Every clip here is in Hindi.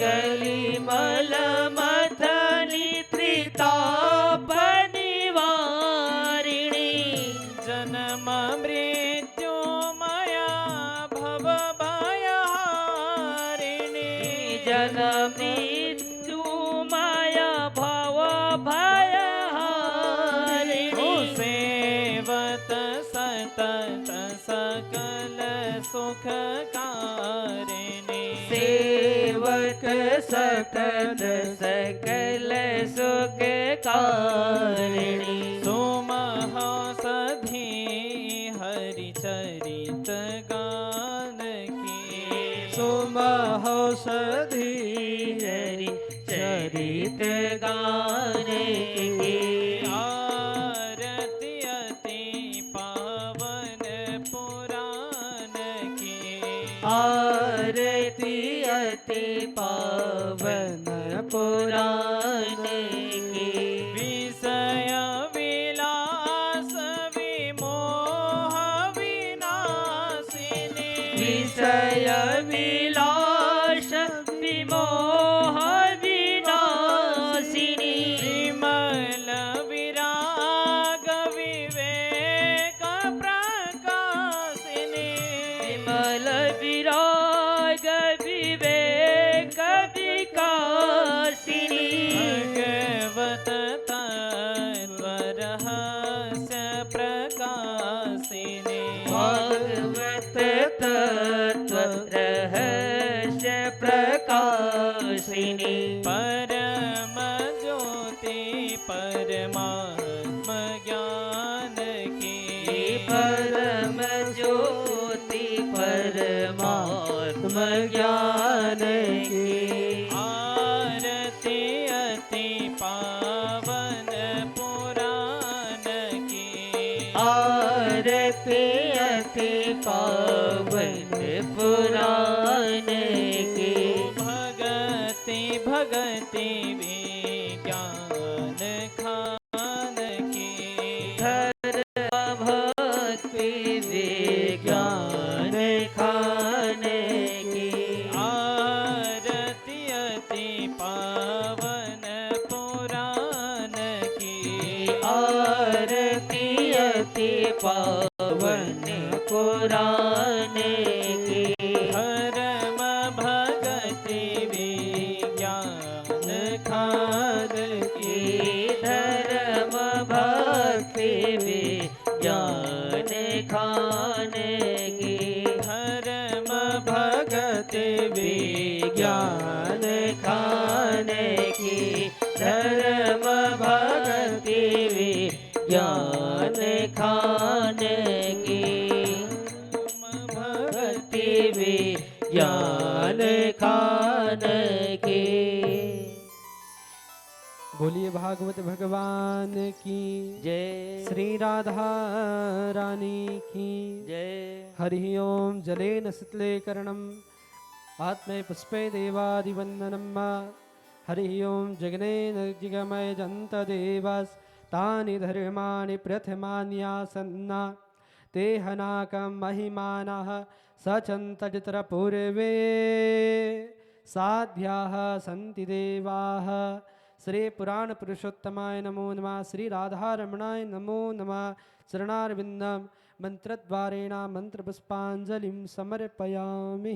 कलिमल मथनी त्रिताप निवारिणी जन्म मृत्यु मया भव भयहारिणी जन्म मृत्यु माया भव भयहारिणी सेवत सतत सकल सुख कारिणी सेवक सतत सकल सुख कारिणी सुमहौषधि हरिचरित गान की सुमहौषधि हरि चरित गान की आरती अति पावन पुराण की आरती अति पावन पुराण की विषय विलास विमोह विनाशिनी विषय विलास विमोह विनाशिनी विमल विराग विवेक प्रकाशिनी विमल विराग विवेक विकासिनी भगवत तत्व रहस्य प्रकाशिनी भागवत तत्व रहस्य प्रकाशिनी परम ज्योति परमात्म ज्ञान की परम ज्योति परमात्म ज्ञान की आरती अति पावन पुराण की आरती अति पावन पुराण की भगति भगति विज्ञान खान की धर्म भक्ति विज्ञान खान की आरती अति पावन पुराण की आरती अति पावन पुराण की धर्म भगति विज्ञान खान की धर्म भक्ति विज्ञान खान की धर्म भगति विज्ञान खान की धर्म भक्ति विज्ञान खान की भक्ति विज्ञान खान की। बोलिए भागवत भगवान की जय श्री राधा रानी की जय। हरि ओम जलेन शीतले कर्णम आत्मे पुष्पे देवादिवंदनम हरि ओम जगनेन जिगमय जंत देवास तानि धर्माणि प्रथमान्यासन्ना ते हनाकं महिमानः सचन्तजत्र पूर्वे साध्याः सन्ति देवाः। श्री पुराण पुरुषोत्तमाय नमो नमः। श्री राधारमणाय नमो नमः। चरणारविन्दं मंत्रद्वारेण मंत्रपुष्पांजलिं समर्पयामि।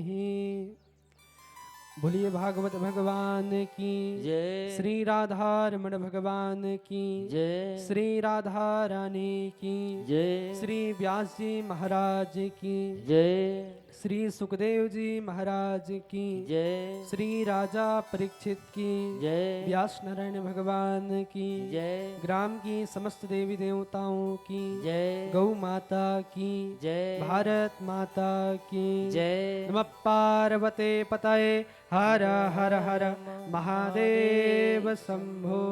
बोलिए भागवत भगवान की जय। श्री राधारमण भगवान की जय। श्री राधा रानी की जय। श्री व्यास जी महाराज की जय। श्री सुखदेव जी महाराज की जय। श्री राजा परीक्षित की जय। व्यास नारायण भगवान की जय। ग्राम की समस्त देवी देवताओं की जय। गौ माता की जय। भारत माता की जय। नमः पार्वते पतये हर हर हर महादेव शंभो।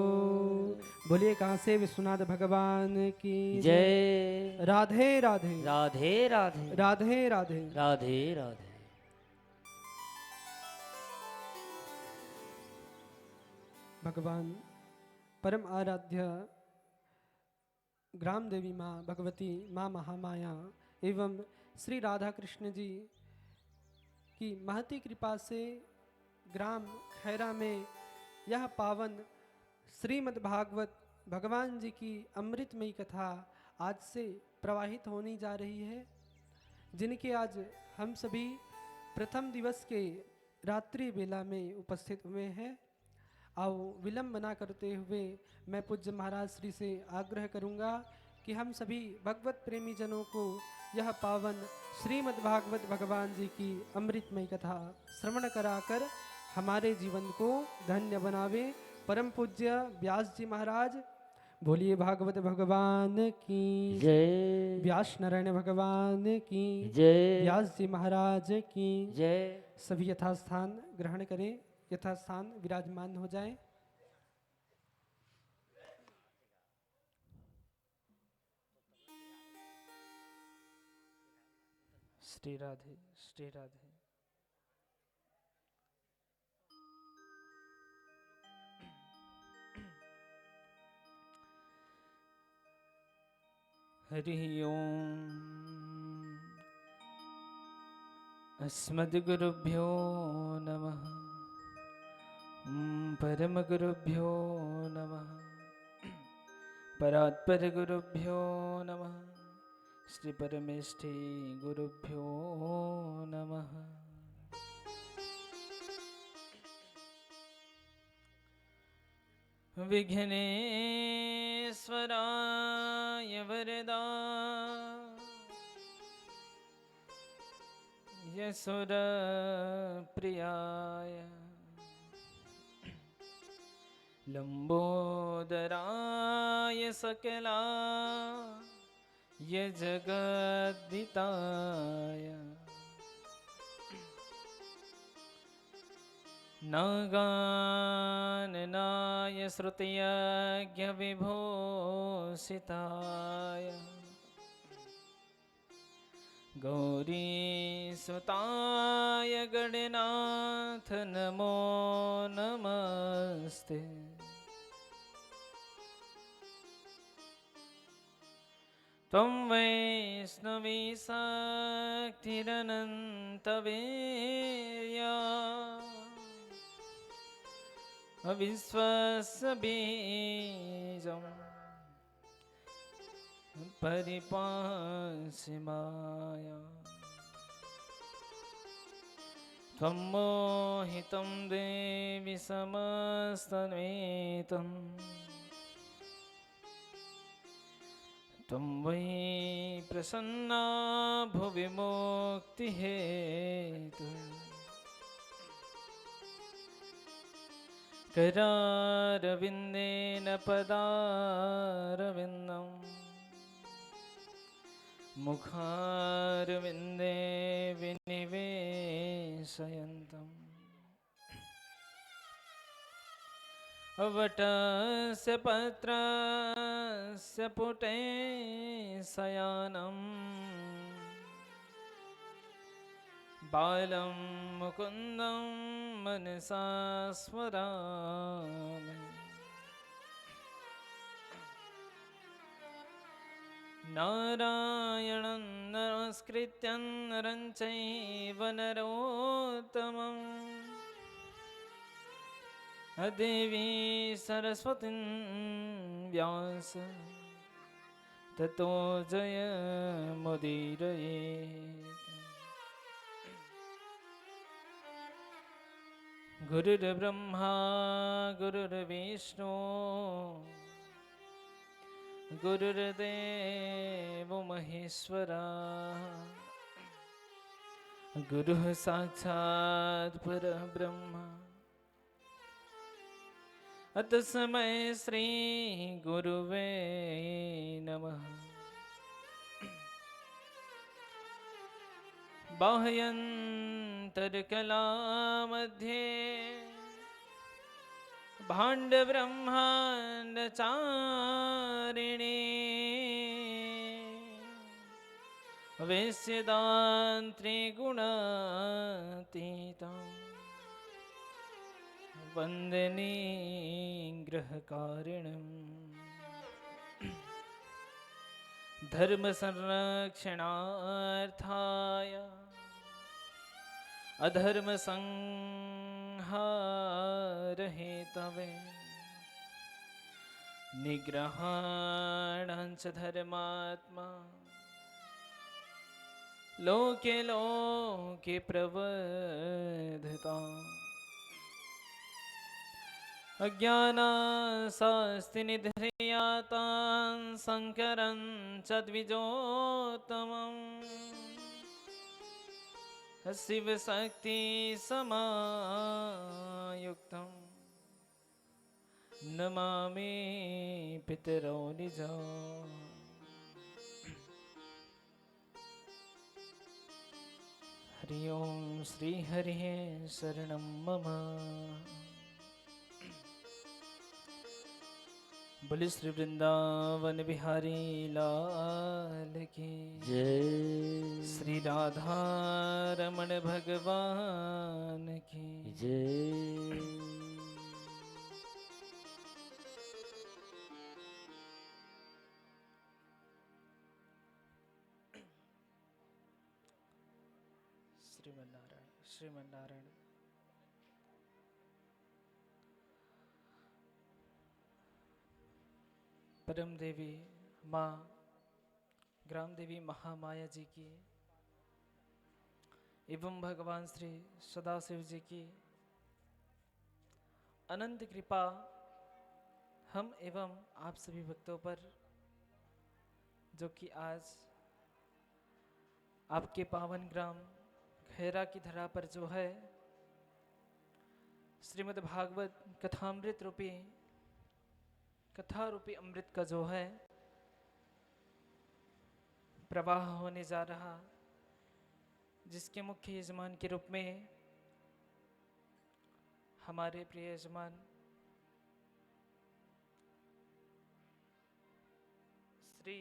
बोलिए कहाँ से विश्वनाथ भगवान की जय। राधे राधे राधे राधे राधे राधे। राधे राधे। भगवान परम आराध्य ग्राम देवी माँ भगवती माँ महामाया एवं श्री राधा कृष्ण जी की महती कृपा से ग्राम खैरा में यह पावन श्रीमद् भागवत भगवान जी की अमृतमयी कथा आज से प्रवाहित होने जा रही है, जिनके आज हम सभी प्रथम दिवस के रात्रि बेला में उपस्थित हुए हैं। आओ विलंब न करते हुए मैं पूज्य महाराज श्री से आग्रह करूंगा कि हम सभी भगवत प्रेमी जनों को यह पावन श्रीमद् भागवत भगवान जी की अमृतमयी कथा श्रवण कराकर हमारे जीवन को धन्य बनावे। परम पूज्य व्यास जी महाराज बोलिए भागवत भगवान की जय, व्यास नारायण भगवान की जय, व्यास जी महाराज की जय। सभी यथास्थान ग्रहण करें, यथास्थान विराजमान हो जाएं। श्री राधे, श्री राधे। हरि ओम। अस्मद्गुरुभ्यो नमः। परमगुरुभ्यो नमः। परात्परगुरुभ्यो नमः। श्री परमेष्ठी गुरुभ्यो नमः। विघ्नेश्वराय वरदा यशोरप्रियाय लंबोदराय सकला जगद्दिताय नागाननाय श्रुतियज्ञविभूषिताय गौरीसुताय गणनाथ नमो नमस्ते। त्वं वैष्णवी शक्तिरनन्तवीर्या अविश्वस्य बीजं परिपासि माया। त्वं मोहितं देवि समस्तन्वितं त्वं वै प्रसन्ना भुवि मुक्तिहेतु। करारविन्देन पदारविन्दं मुखारविन्दे विनिवेशयन्तम् वटस्य पत्रस्य पुटे शयानं बालं मुकुन्दं मनसा स्मरामि। नारायणं नमस्कृत्य नरं चैव नरोत्तमं देवी सरस्वतीं व्यास ततो जयमुदीरयेत्। गुरुर्ब्रह्मा गुरुर्विष्णु गुरुर्देवो महेश्वरा गुरुः साक्षात् परब्रह्म तस्मै श्री गुरुवे नमः। बाह्यन्तरकला मध्ये भाण्डब्रह्माण्डचारिणे वेश्यदान्त्रे गुणातीतं वन्दने ग्रहकारिणम्। धर्मसंरक्षणार्थाय अधर्मसंहाराय संहारहे तवे निग्रहाणांच धर्मात्मा लोके लोके प्रवर्धता अज्ञानाशास्ति निधृयातां शङ्करं च द्विजोत्तमम् शिवशक्ति समायुक्तं नमामि पितरौ निजौ हरि ओं श्री हरिः शरणं मम बोले श्री वृंदावन बिहारी लाल की जय श्री राधा रमण भगवान की जय श्रीमन्नारायण श्रीमन्नारायण। परम देवी माँ ग्राम देवी महामाया जी की एवं भगवान श्री सदाशिव जी की अनंत कृपा हम एवं आप सभी भक्तों पर जो कि आज आपके पावन ग्राम खैरा की धरा पर जो है श्रीमद् भागवत कथामृत रूपी कथा रूपी अमृत का जो है प्रवाह होने जा रहा, जिसके मुख्य यजमान के रूप में हमारे प्रिय यजमान श्री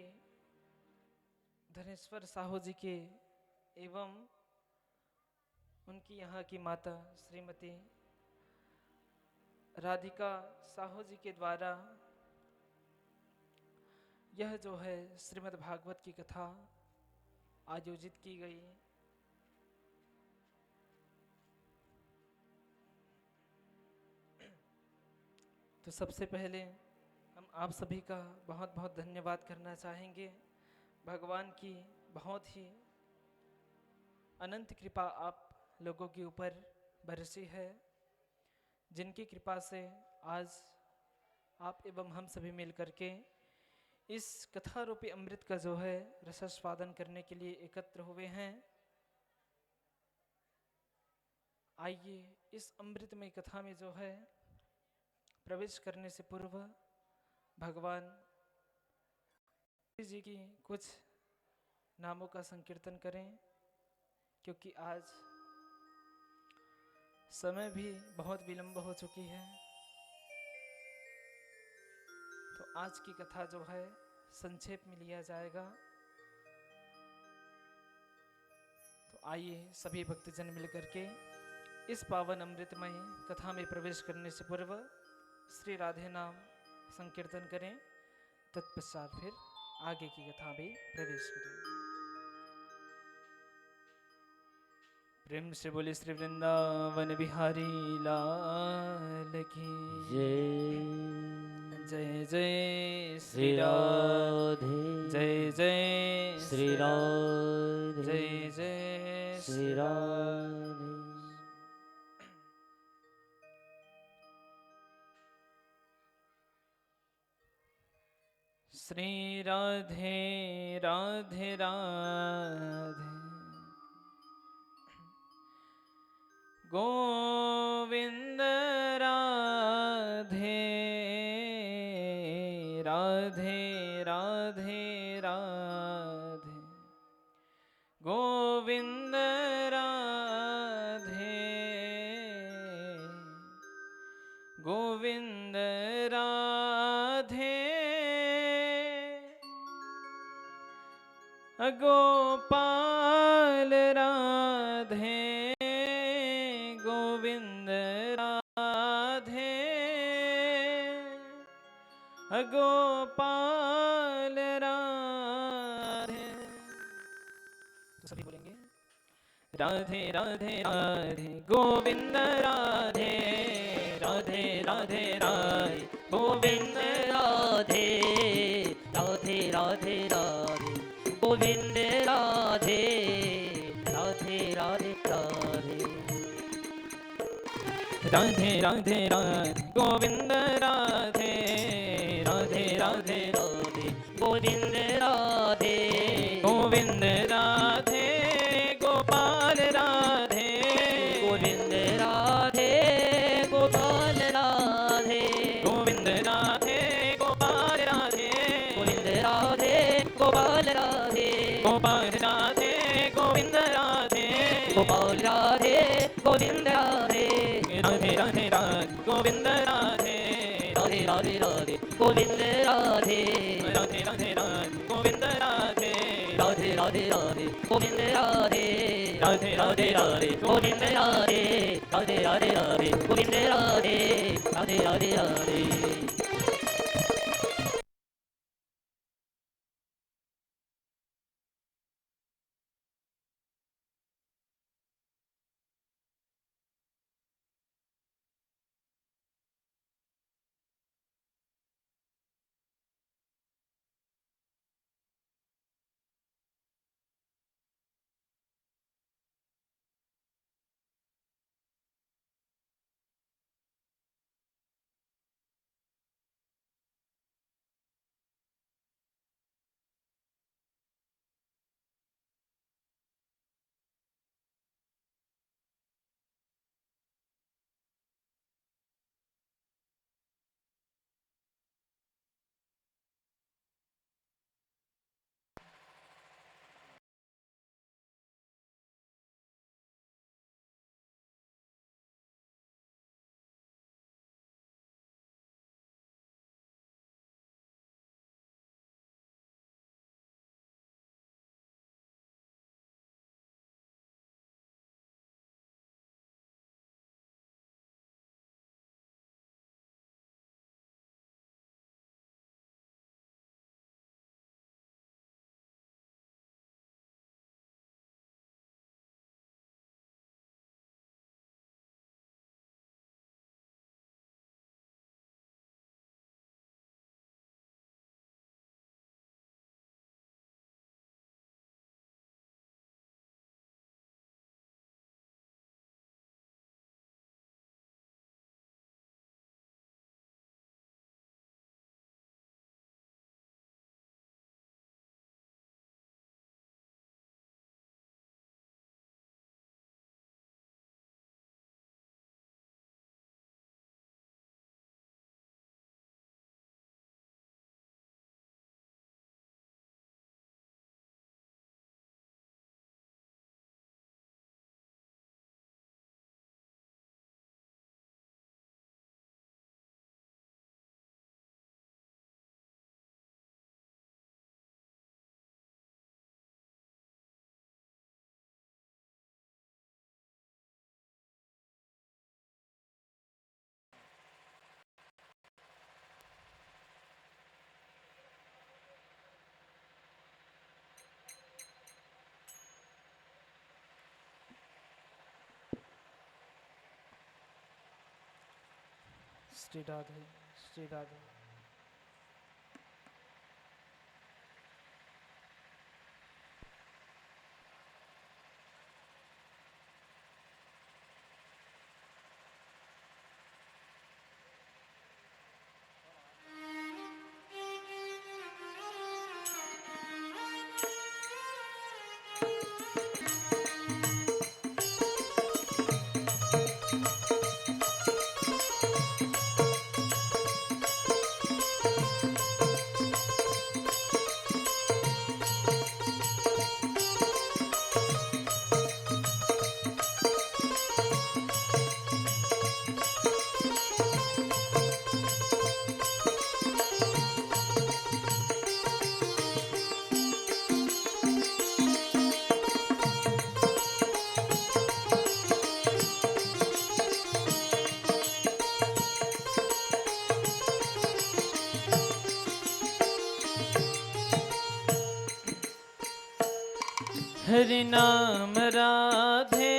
धनेश्वर साहू जी के एवं उनकी यहाँ की माता श्रीमती राधिका साहू जी के द्वारा यह जो है श्रीमद् भागवत की कथा आयोजित की गई। तो सबसे पहले हम आप सभी का बहुत बहुत धन्यवाद करना चाहेंगे। भगवान की बहुत ही अनंत कृपा आप लोगों के ऊपर बरसी है, जिनकी कृपा से आज आप एवं हम सभी मिल करके इस कथा रूपी अमृत का जो है रसास्वादन करने के लिए एकत्र हुए हैं। आइए इस अमृतमय कथा में जो है प्रवेश करने से पूर्व भगवान जी की कुछ नामों का संकीर्तन करें, क्योंकि आज समय भी बहुत विलंब हो चुकी है। तो आज की कथा जो है संक्षेप में लिया जाएगा। तो आइए सभी भक्तजन मिलकर के इस पावन अमृतमय कथा में प्रवेश करने से पूर्व श्री राधे नाम संकीर्तन करें, तत्पश्चात फिर आगे की कथा में प्रवेश करें। प्रेम से बोले श्री वृंदावन बिहारी लाल की जय जय श्री राधे जय जय श्री राधे जय जय श्री राधे। श्री राधे राधे राधे गोविंद राधे राधे राधे राधे गोविंद राधे गोविंद राधे गोपाल राधे गोविंद राधे गोपाल राधे। तो सभी बोलेंगे राधे राधे राधे गोविंद राधे राधे राधे राधे गोविंद राधे राधे राधे राधे गोविंद राधे राधे राधे राधे राधे राधे राधे गोविंद राधे राधे राधे राधे गोविंद राधे गोविंद राधे गोपाल राधे गोविंद राधे गोपाल राधे गोविंद राधे गोपाल राधे गोविंद राधे गोपाल राधे गोपाल राधे गोविंद राधे गोपाल राधे गोविंद राधे राधे राधे राधे गोविंद राधे राधे राधे राधे गोविंद राधे राधे राधे राधे गोविंद राधे राधे राधे राधे गोविंद राधे राधे राधे राधे गोविंद राधे राधे राधे राधे गोविंद राधे राधे राधे राधे श्री राधे श्री राधे। हरि नाम राधे,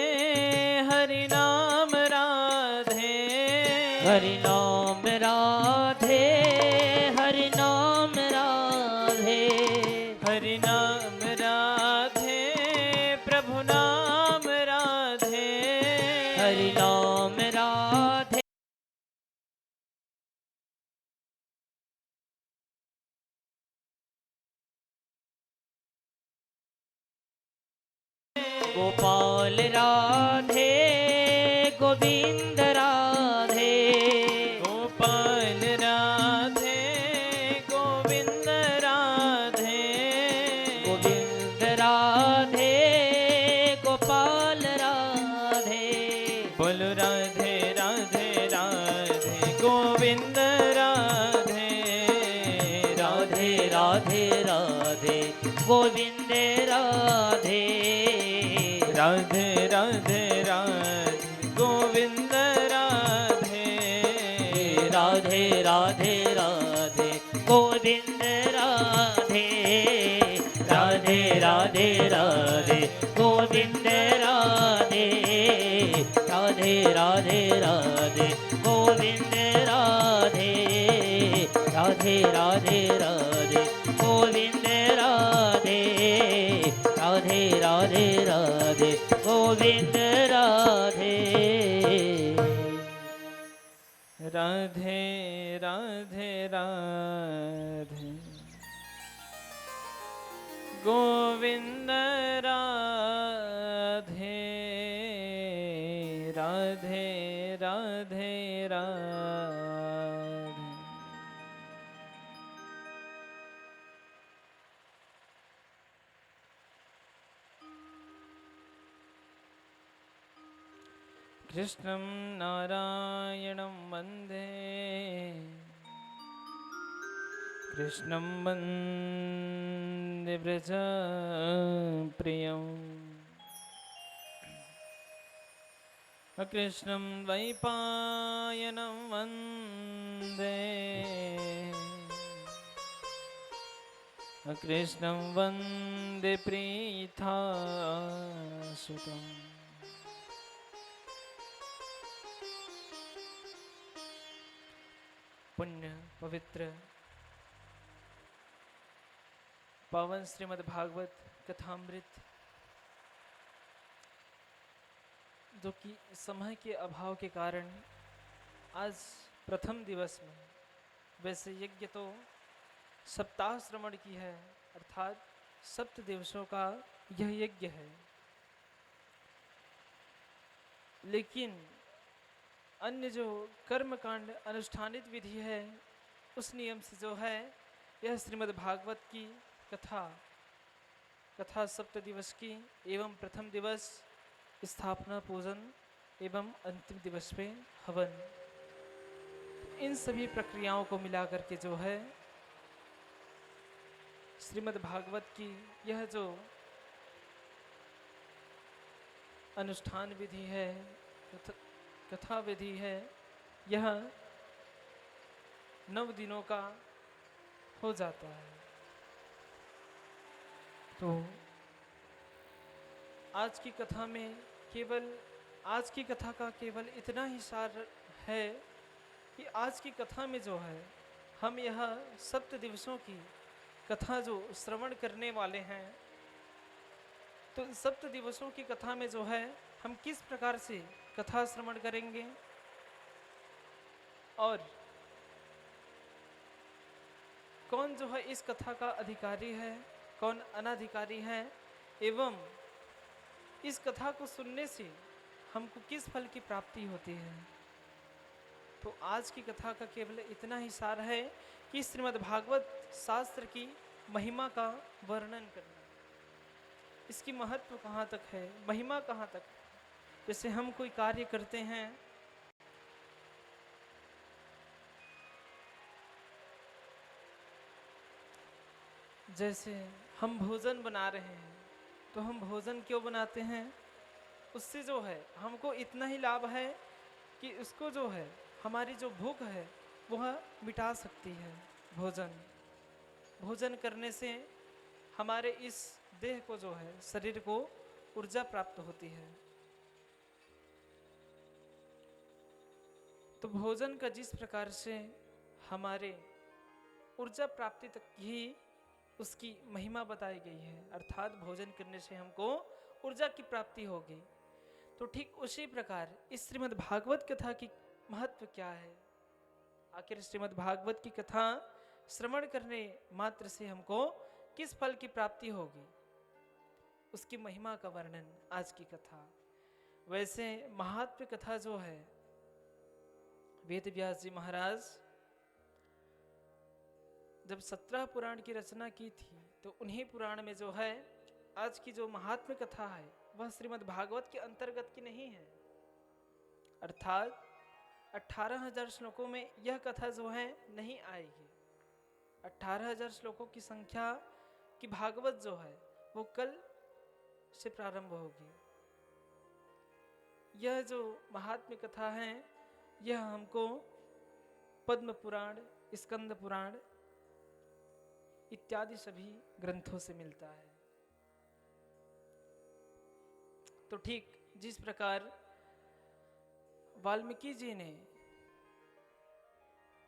हरि नाम राधे, हरि नाम राधे, हरि नाम राधे, हरि नाम राधे, प्रभु नाम राधे, हरि नाम राधे, गोपाल राधे, गोविंद राधे, गोपाल राधे, गोविंद राधे, गोविंद राधे, गोपाल राधे, बोलो राधे राधे राधे, गोविंद राधे, राधे राधे राधे, गोविंद राधे, राधे राधे राधे, गोविंद राधे, राधे राधे राधे, गोविंद राधे, राधे राधे राधे, गोविंद राधे, राधे राधे राधे, गोविंद राधे, राधे राधे राधे, गोविंद राधे, राधे राधे राधे, गोविंद राधे। राधे राधे राधे, गोविंद राधे, राधे राधे राधे। कृष्णं नारायणं वन्दे, कृष्णं वन्दे व्रजप्रियं, कृष्णं द्वैपायनं वन्दे, कृष्णं वन्दे प्रीतासुतम्। पुण्य पवित्र पावन श्रीमद् भागवत कथामृत, जो कि समय के अभाव के कारण आज प्रथम दिवस में, वैसे यज्ञ तो सप्ताह श्रवण की है, अर्थात सप्त दिवसों का यह यज्ञ है, लेकिन अन्य जो कर्मकांड अनुष्ठानित विधि है उस नियम से जो है यह श्रीमद् भागवत की कथा सप्त दिवस की एवं प्रथम दिवस स्थापना पूजन एवं अंतिम दिवस पे हवन, इन सभी प्रक्रियाओं को मिला करके जो है श्रीमद् भागवत की यह जो अनुष्ठान विधि है, कथा विधि है, यह 9 दिनों का हो जाता है। तो आज की कथा में आज की कथा का केवल इतना ही सार है कि आज की कथा में जो है हम यह सप्त दिवसों की कथा जो श्रवण करने वाले हैं, तो सप्त दिवसों की कथा में जो है हम किस प्रकार से कथा श्रवण करेंगे और कौन जो है इस कथा का अधिकारी है, कौन अनाधिकारी है, एवं इस कथा को सुनने से हमको किस फल की प्राप्ति होती है। तो आज की कथा का केवल इतना ही सार है कि श्रीमद् भागवत शास्त्र की महिमा का वर्णन करना, इसकी महत्व कहाँ तक है, महिमा कहाँ तक है। जैसे हम कोई कार्य करते हैं जैसे हम भोजन बना रहे हैं, तो हम भोजन क्यों बनाते हैं, उससे जो है हमको इतना ही लाभ है कि उसको जो है हमारी जो भूख है वह मिटा सकती है। भोजन करने से हमारे इस देह को जो है, शरीर को ऊर्जा प्राप्त होती है। तो भोजन का जिस प्रकार से हमारे ऊर्जा प्राप्ति तक ही उसकी महिमा बताई गई है, अर्थात भोजन करने से हमको ऊर्जा की प्राप्ति होगी, तो ठीक उसी प्रकार इस श्रीमद् भागवत कथा की महत्व क्या है। आखिर श्रीमद् भागवत की कथा श्रवण करने मात्र से हमको किस फल की प्राप्ति होगी, उसकी महिमा का वर्णन आज की कथा। वैसे महात्म्य कथा जो है, वेद व्यास जी महाराज जब 17 पुराण की रचना की थी, तो उन्हीं पुराण में जो है आज की जो महात्म्य कथा है वह श्रीमद् भागवत के अंतर्गत की नहीं है। अर्थात 18,000 श्लोकों में यह कथा जो है नहीं आएगी। 18,000 श्लोकों की संख्या की भागवत जो है वो कल से प्रारंभ होगी। यह जो महात्म्य कथा है यह हमको पद्म पुराण, स्कंद पुराण इत्यादि सभी ग्रंथों से मिलता है। तो ठीक जिस प्रकार वाल्मीकि जी ने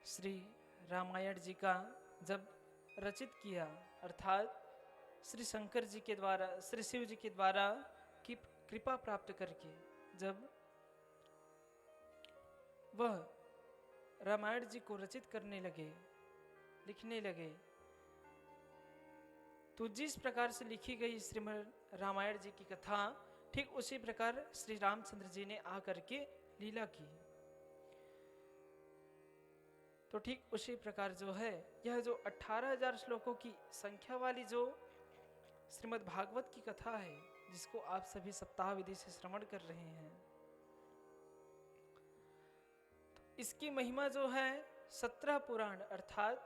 श्री रामायण जी का जब रचित किया, अर्थात श्री शंकर जी के द्वारा, श्री शिव जी के द्वारा की कृपा प्राप्त करके जब वह रामायण जी को रचित करने लगे, लिखने लगे, तो जिस प्रकार से लिखी गई श्रीमद् रामायण जी की कथा, ठीक उसी प्रकार श्री रामचंद्र जी ने आकर के लीला की। तो ठीक उसी प्रकार जो है यह जो 18,000 श्लोकों की संख्या वाली जो श्रीमद् भागवत की कथा है, जिसको आप सभी सप्ताह विधि से श्रवण कर रहे हैं, तो इसकी महिमा जो है 17 पुराण अर्थात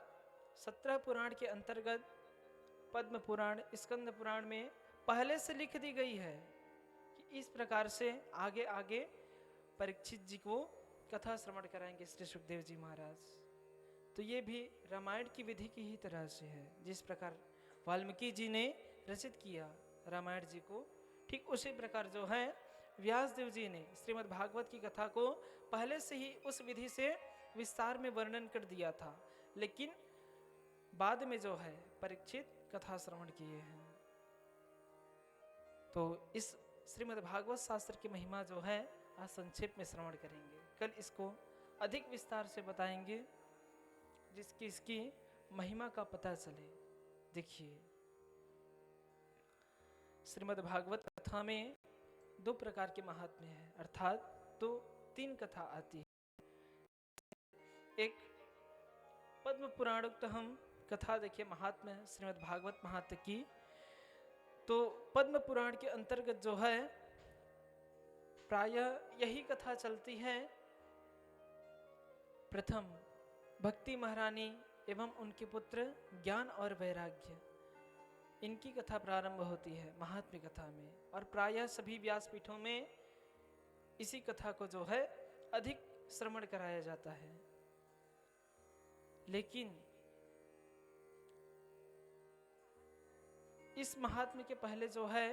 17 पुराण के अंतर्गत पद्म पुराण, स्कंद पुराण में पहले से लिख दी गई है कि इस प्रकार से आगे आगे परीक्षित जी को कथा श्रवण कराएंगे श्री सुखदेव जी महाराज। तो ये भी रामायण की विधि की ही तरह से है। जिस प्रकार वाल्मीकि जी ने रचित किया रामायण जी को, ठीक उसी प्रकार जो है व्यास देव जी ने श्रीमद् भागवत की कथा को पहले से ही उस विधि से विस्तार में वर्णन कर दिया था, लेकिन बाद में जो है परीक्षित कथा श्रवण किए हैं। तो इस श्रीमद् भागवत शास्त्र की महिमा जो है आज संक्षेप में श्रवण करेंगे, कल इसको अधिक विस्तार से बताएंगे जिसकी इसकी महिमा का पता चले। देखिए श्रीमद् भागवत कथा में 2 प्रकार के महात्म्य हैं, अर्थात 3 कथा आती है। एक पद्म पुराणोक्त हम कथा देखिए महात्म्य श्रीमद् भागवत महात्म्य की, तो पद्म पुराण के अंतर्गत जो है प्रायः यही कथा चलती है। प्रथम भक्ति महारानी एवं उनके पुत्र ज्ञान और वैराग्य, इनकी कथा प्रारंभ होती है महात्म्य कथा में, और प्रायः सभी व्यासपीठों में इसी कथा को जो है अधिक श्रवण कराया जाता है। लेकिन इस महात्म्य के पहले जो है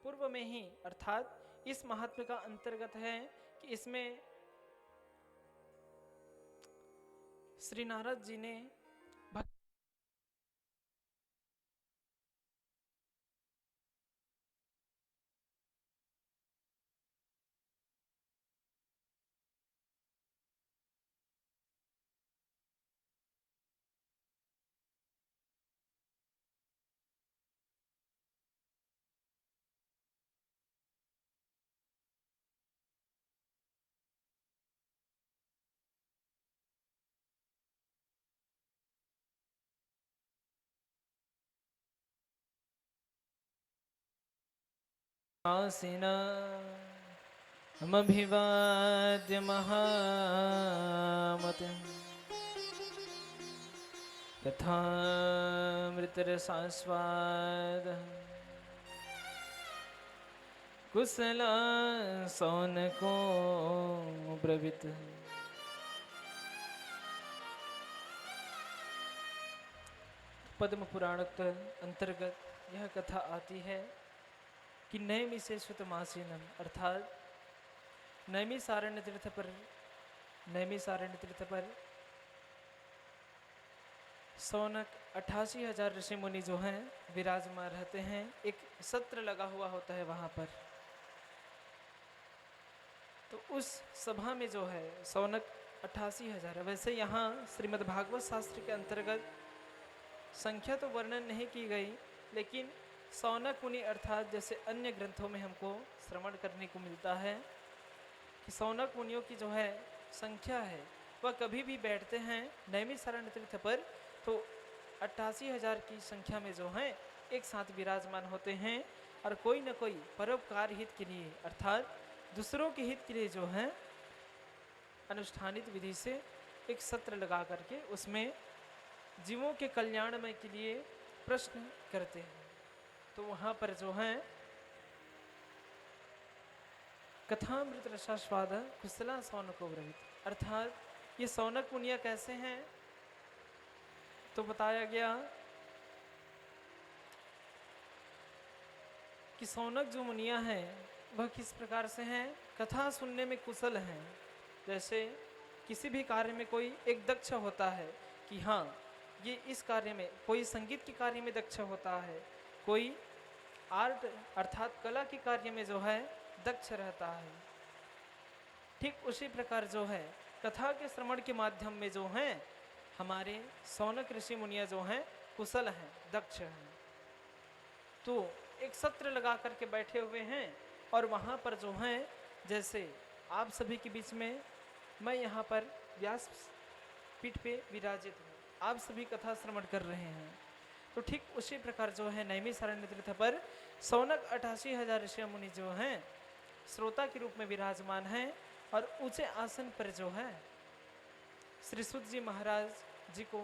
पूर्व में ही, अर्थात इस महात्म्य का अंतर्गत है कि इसमें श्री नारद जी ने आसीना अभिवाद्य महामतिं कथामृतरसास्वाद कुशला सौनको ब्रवीत। पद्म पुराण के अंतर्गत यह कथा आती है कि नैमिषेश्वतमासीनम अर्थात नैमिषारण्य तीर्थ पर सौनक 88,000 ऋषि मुनि जो हैं विराजमान रहते हैं। एक सत्र लगा हुआ होता है वहाँ पर। तो उस सभा में जो है सौनक 88,000 है। वैसे यहाँ श्रीमद् भागवत शास्त्र के अंतर्गत संख्या तो वर्णन नहीं की गई, लेकिन सौनक मुनि अर्थात जैसे अन्य ग्रंथों में हमको श्रवण करने को मिलता है कि सौनक मुनियों की जो है संख्या है वह कभी भी बैठते हैं नैमिषारण्य तीर्थ पर तो 88,000 की संख्या में जो हैं एक साथ विराजमान होते हैं और कोई न कोई परोपकार हित के लिए अर्थात दूसरों के हित के लिए जो है अनुष्ठानित विधि से एक सत्र लगा करके उसमें जीवों के कल्याणमय के लिए प्रश्न करते हैं। तो वहाँ पर जो है कथामृत रसास्वाद कुशला सौनको ब्रवीत अर्थात ये सौनक मुनिया कैसे हैं तो बताया गया कि सौनक जो मुनिया हैं वह किस प्रकार से हैं, कथा सुनने में कुशल हैं। जैसे किसी भी कार्य में कोई एक दक्ष होता है कि हाँ ये इस कार्य में, कोई संगीत के कार्य में दक्ष होता है, कोई आर्ट अर्थात कला के कार्य में जो है दक्ष रहता है। ठीक उसी प्रकार जो है कथा के श्रवण के माध्यम में जो हैं हमारे सौनक ऋषि मुनिया जो हैं कुशल हैं, दक्ष हैं। तो एक सत्र लगा करके बैठे हुए हैं और वहाँ पर जो हैं जैसे आप सभी के बीच में मैं यहाँ पर व्यास पीठ पे विराजित हूँ, आप सभी कथा श्रवण कर रहे हैं। तो ठीक उसी प्रकार जो है नैमिषारण्य तीर्थ पर सौनक 88,000 ऋषि मुनि जो हैं श्रोता के रूप में विराजमान हैं और ऊंचे आसन पर जो है श्री सुत जी महाराज जी को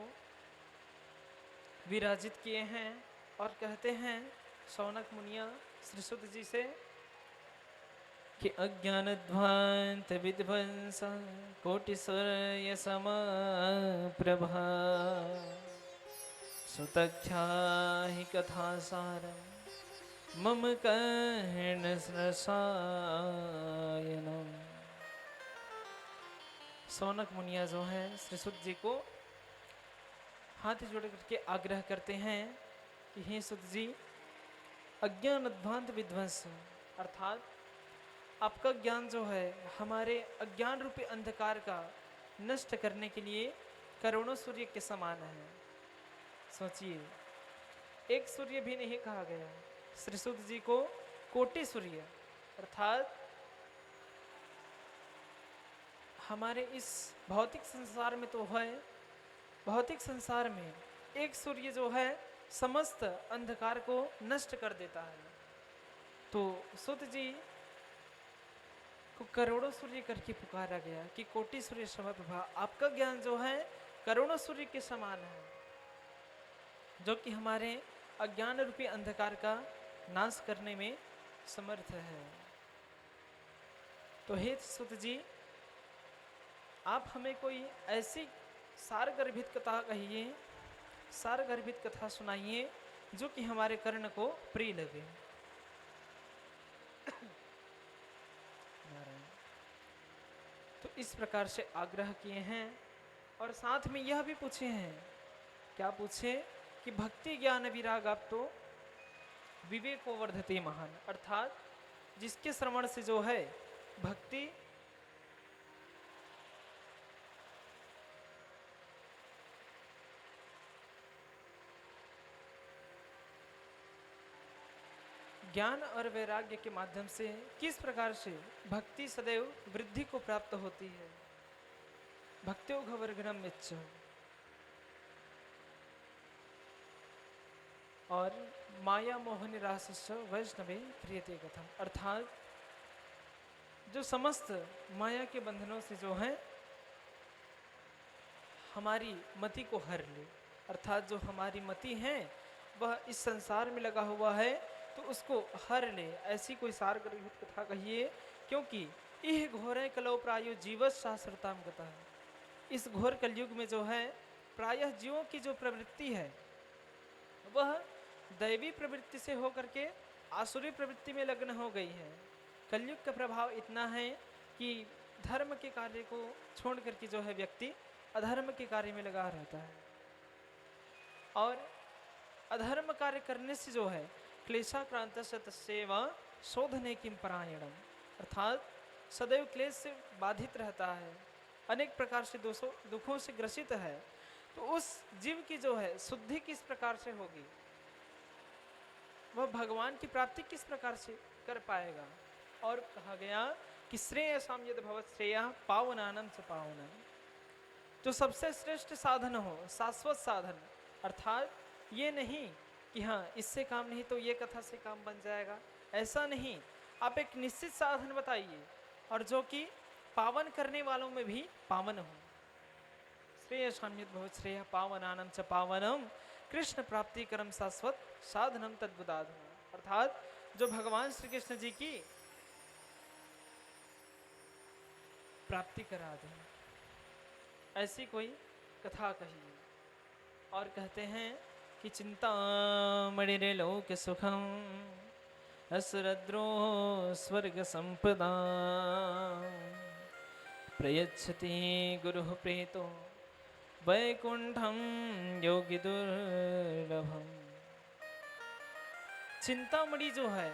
विराजित किए हैं और कहते हैं सौनक मुनिया श्री सुत जी से कि अज्ञानध्वांत विध्वंस कोटि सूर्य सम प्रभा सुतख्या ही कथा सारम मम कर्ण रसायनम। सौनक मुनिया जो हैं श्री सुत जी को हाथ जोड़ करके आग्रह करते हैं कि हे सुत जी अज्ञान अध्वांत विध्वंस अर्थात आपका ज्ञान जो है हमारे अज्ञान रूपी अंधकार का नष्ट करने के लिए करोड़ों सूर्य के समान है। सोचिए एक सूर्य भी नहीं कहा गया, श्री सुत जी को कोटि सूर्य अर्थात हमारे इस भौतिक संसार में तो है, भौतिक संसार में एक सूर्य जो है समस्त अंधकार को नष्ट कर देता है। तो सुत जी को करोड़ों सूर्य करके पुकारा गया कि कोटि सूर्य समप्रभा, आपका ज्ञान जो है करोड़ों सूर्य के समान है जो कि हमारे अज्ञान रूपी अंधकार का नाश करने में समर्थ है। तो हे सुत जी आप हमें कोई ऐसी सारगर्भित कथा कहिए, सारगर्भित कथा सुनाइए जो कि हमारे कर्ण को प्रिय लगे। तो इस प्रकार से आग्रह किए हैं और साथ में यह भी पूछे हैं, क्या पूछे कि भक्ति ज्ञान विराग आप तो विवेको वर्धते महान अर्थात जिसके श्रवण से जो है भक्ति ज्ञान और वैराग्य के माध्यम से किस प्रकार से भक्ति सदैव वृद्धि को प्राप्त होती है। भक्त्यो घवर्गणम मिच्छ और माया मोहन रासस्य वैष्णवे प्रियते कथम अर्थात जो समस्त माया के बंधनों से जो है हमारी मति को हर ले अर्थात जो हमारी मति है वह इस संसार में लगा हुआ है तो उसको हर ले, ऐसी कोई सारगर्भित कथा कहिए क्योंकि यह घोरे कलो प्रायो जीवत शास्त्रताम गता है। इस घोर कलयुग में जो है प्रायः जीवों की जो प्रवृत्ति है वह दैवी प्रवृत्ति से होकर के आसुरी प्रवृत्ति में लग्न हो गई है। कलयुग का प्रभाव इतना है कि धर्म के कार्य को छोड़ करके जो है व्यक्ति अधर्म के कार्य में लगा रहता है, और अधर्म कार्य करने से जो है क्लेशाक्रांत तस्यैव शोधने किम परायणम, अर्थात सदैव क्लेश से बाधित रहता है, अनेक प्रकार से दुखों से ग्रसित है। तो उस जीव की जो है शुद्धि किस प्रकार से होगी, वह भगवान की प्राप्ति किस प्रकार से कर पाएगा। और कहा गया कि श्रेयसाम यद भवत् श्रेयः पावनानं च पावनम्, जो सबसे श्रेष्ठ साधन हो, शाश्वत साधन, अर्थात ये नहीं कि हाँ इससे काम नहीं तो ये कथा से काम बन जाएगा, ऐसा नहीं। आप एक निश्चित साधन बताइए और जो कि पावन करने वालों में भी पावन हो। श्रेयसाम यद भवत् श्रेयः पावनानं च पावनम्, कृष्ण प्राप्ति कर्म शाश्वत साधनम तद्बुदाधु, अर्थात जो भगवान श्री कृष्ण जी की प्राप्ति करा दे, ऐसी कोई कथा कही। और कहते हैं कि चिंतामणिरे लोक सुखम असुरद्रो स्वर्ग संपदा प्रयच्छति गुरुः प्रीतो वैकुंठम योगी दुर्लभम। चिंतामणि जो है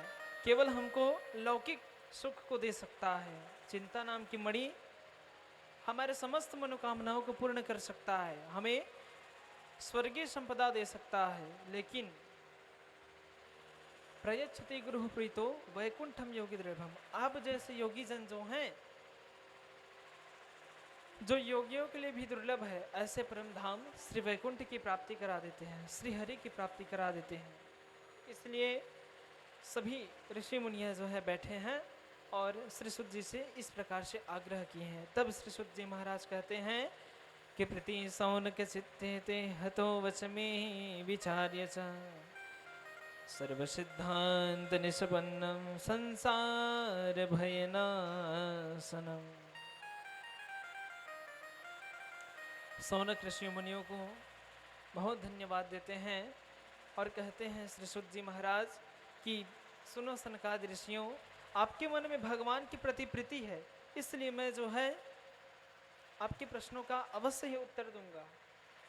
केवल हमको लौकिक सुख को दे सकता है। चिंता नाम की मणि हमारे समस्त मनोकामनाओं को पूर्ण कर सकता है, हमें स्वर्गीय संपदा दे सकता है, लेकिन प्रयच्छति गुरुः प्रीतो वैकुंठम योगी दुर्लभम, आप जैसे योगी जन जो हैं, जो योगियों के लिए भी दुर्लभ है, ऐसे परम धाम श्री वैकुंठ की प्राप्ति करा देते हैं, श्री हरि की प्राप्ति करा देते हैं। इसलिए सभी ऋषि मुनिया जो है बैठे हैं और श्री सुत जी से इस प्रकार से आग्रह किए हैं। तब श्री सुत जी महाराज कहते हैं कि प्रति सौनक चित्ते ते हतो वच में विचार्य च सर्व सिद्धांत निष्पन्नम संसार भयनाशनम। सौनक ऋषि मुनियों को बहुत धन्यवाद देते हैं और कहते हैं श्री सुत जी महाराज कि सुनो सनकादि ऋषियों, आपके मन में भगवान की प्रति प्रीति है, इसलिए मैं जो है आपके प्रश्नों का अवश्य ही उत्तर दूंगा,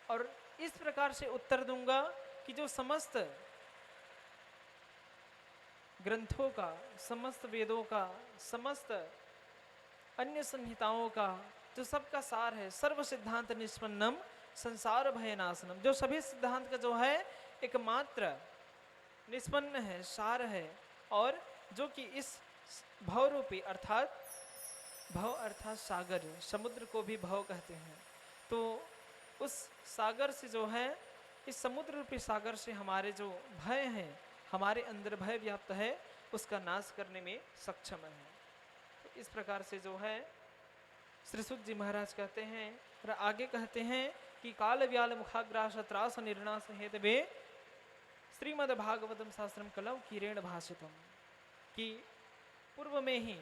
और इस प्रकार से उत्तर दूंगा कि जो समस्त ग्रंथों का, समस्त वेदों का, समस्त अन्य संहिताओं का जो सबका सार है, सर्व सिद्धांत निष्पन्नम संसार भयनाशनम, जो सभी सिद्धांत का जो है एकमात्र निष्पन्न है, सार है, और जो कि इस भव रूपी, अर्थात भव अर्थात सागर, समुद्र को भी भव कहते हैं, तो उस सागर से जो है, इस समुद्र रूपी सागर से हमारे जो भय हैं, हमारे अंदर भय व्याप्त है, उसका नाश करने में सक्षम है। तो इस प्रकार से जो है श्री सुत जी महाराज कहते हैं, और आगे कहते हैं कि काल व्याल मुखाग्रास त्रास निर्णास हेतवे श्रीमद् भागवतम शास्त्रम कलौ किरेण भाषितम, कि पूर्व में ही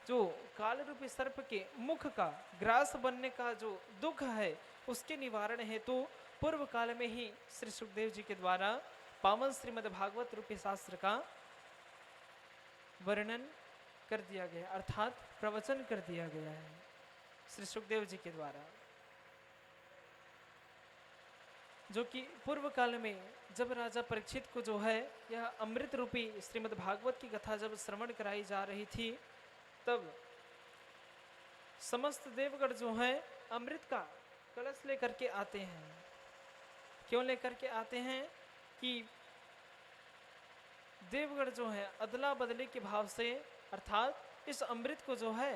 जो काल रूपी सर्प के मुख का ग्रास बनने का जो दुख है, उसके निवारण हेतु पूर्व काल में ही श्री सुखदेव जी के द्वारा पावन श्रीमद् भागवत रूपी शास्त्र का वर्णन कर दिया गया, अर्थात प्रवचन कर दिया गया है श्री सुखदेव जी के द्वारा। जो कि पूर्व काल में जब राजा परीक्षित को जो है यह अमृत रूपी श्रीमद् भागवत की कथा जब श्रवण कराई जा रही थी, तब समस्त देवगण जो है अमृत का कलश लेकर के आते हैं। क्यों लेकर के आते हैं कि देवगण जो है अदला बदले के भाव से, अर्थात इस अमृत को जो है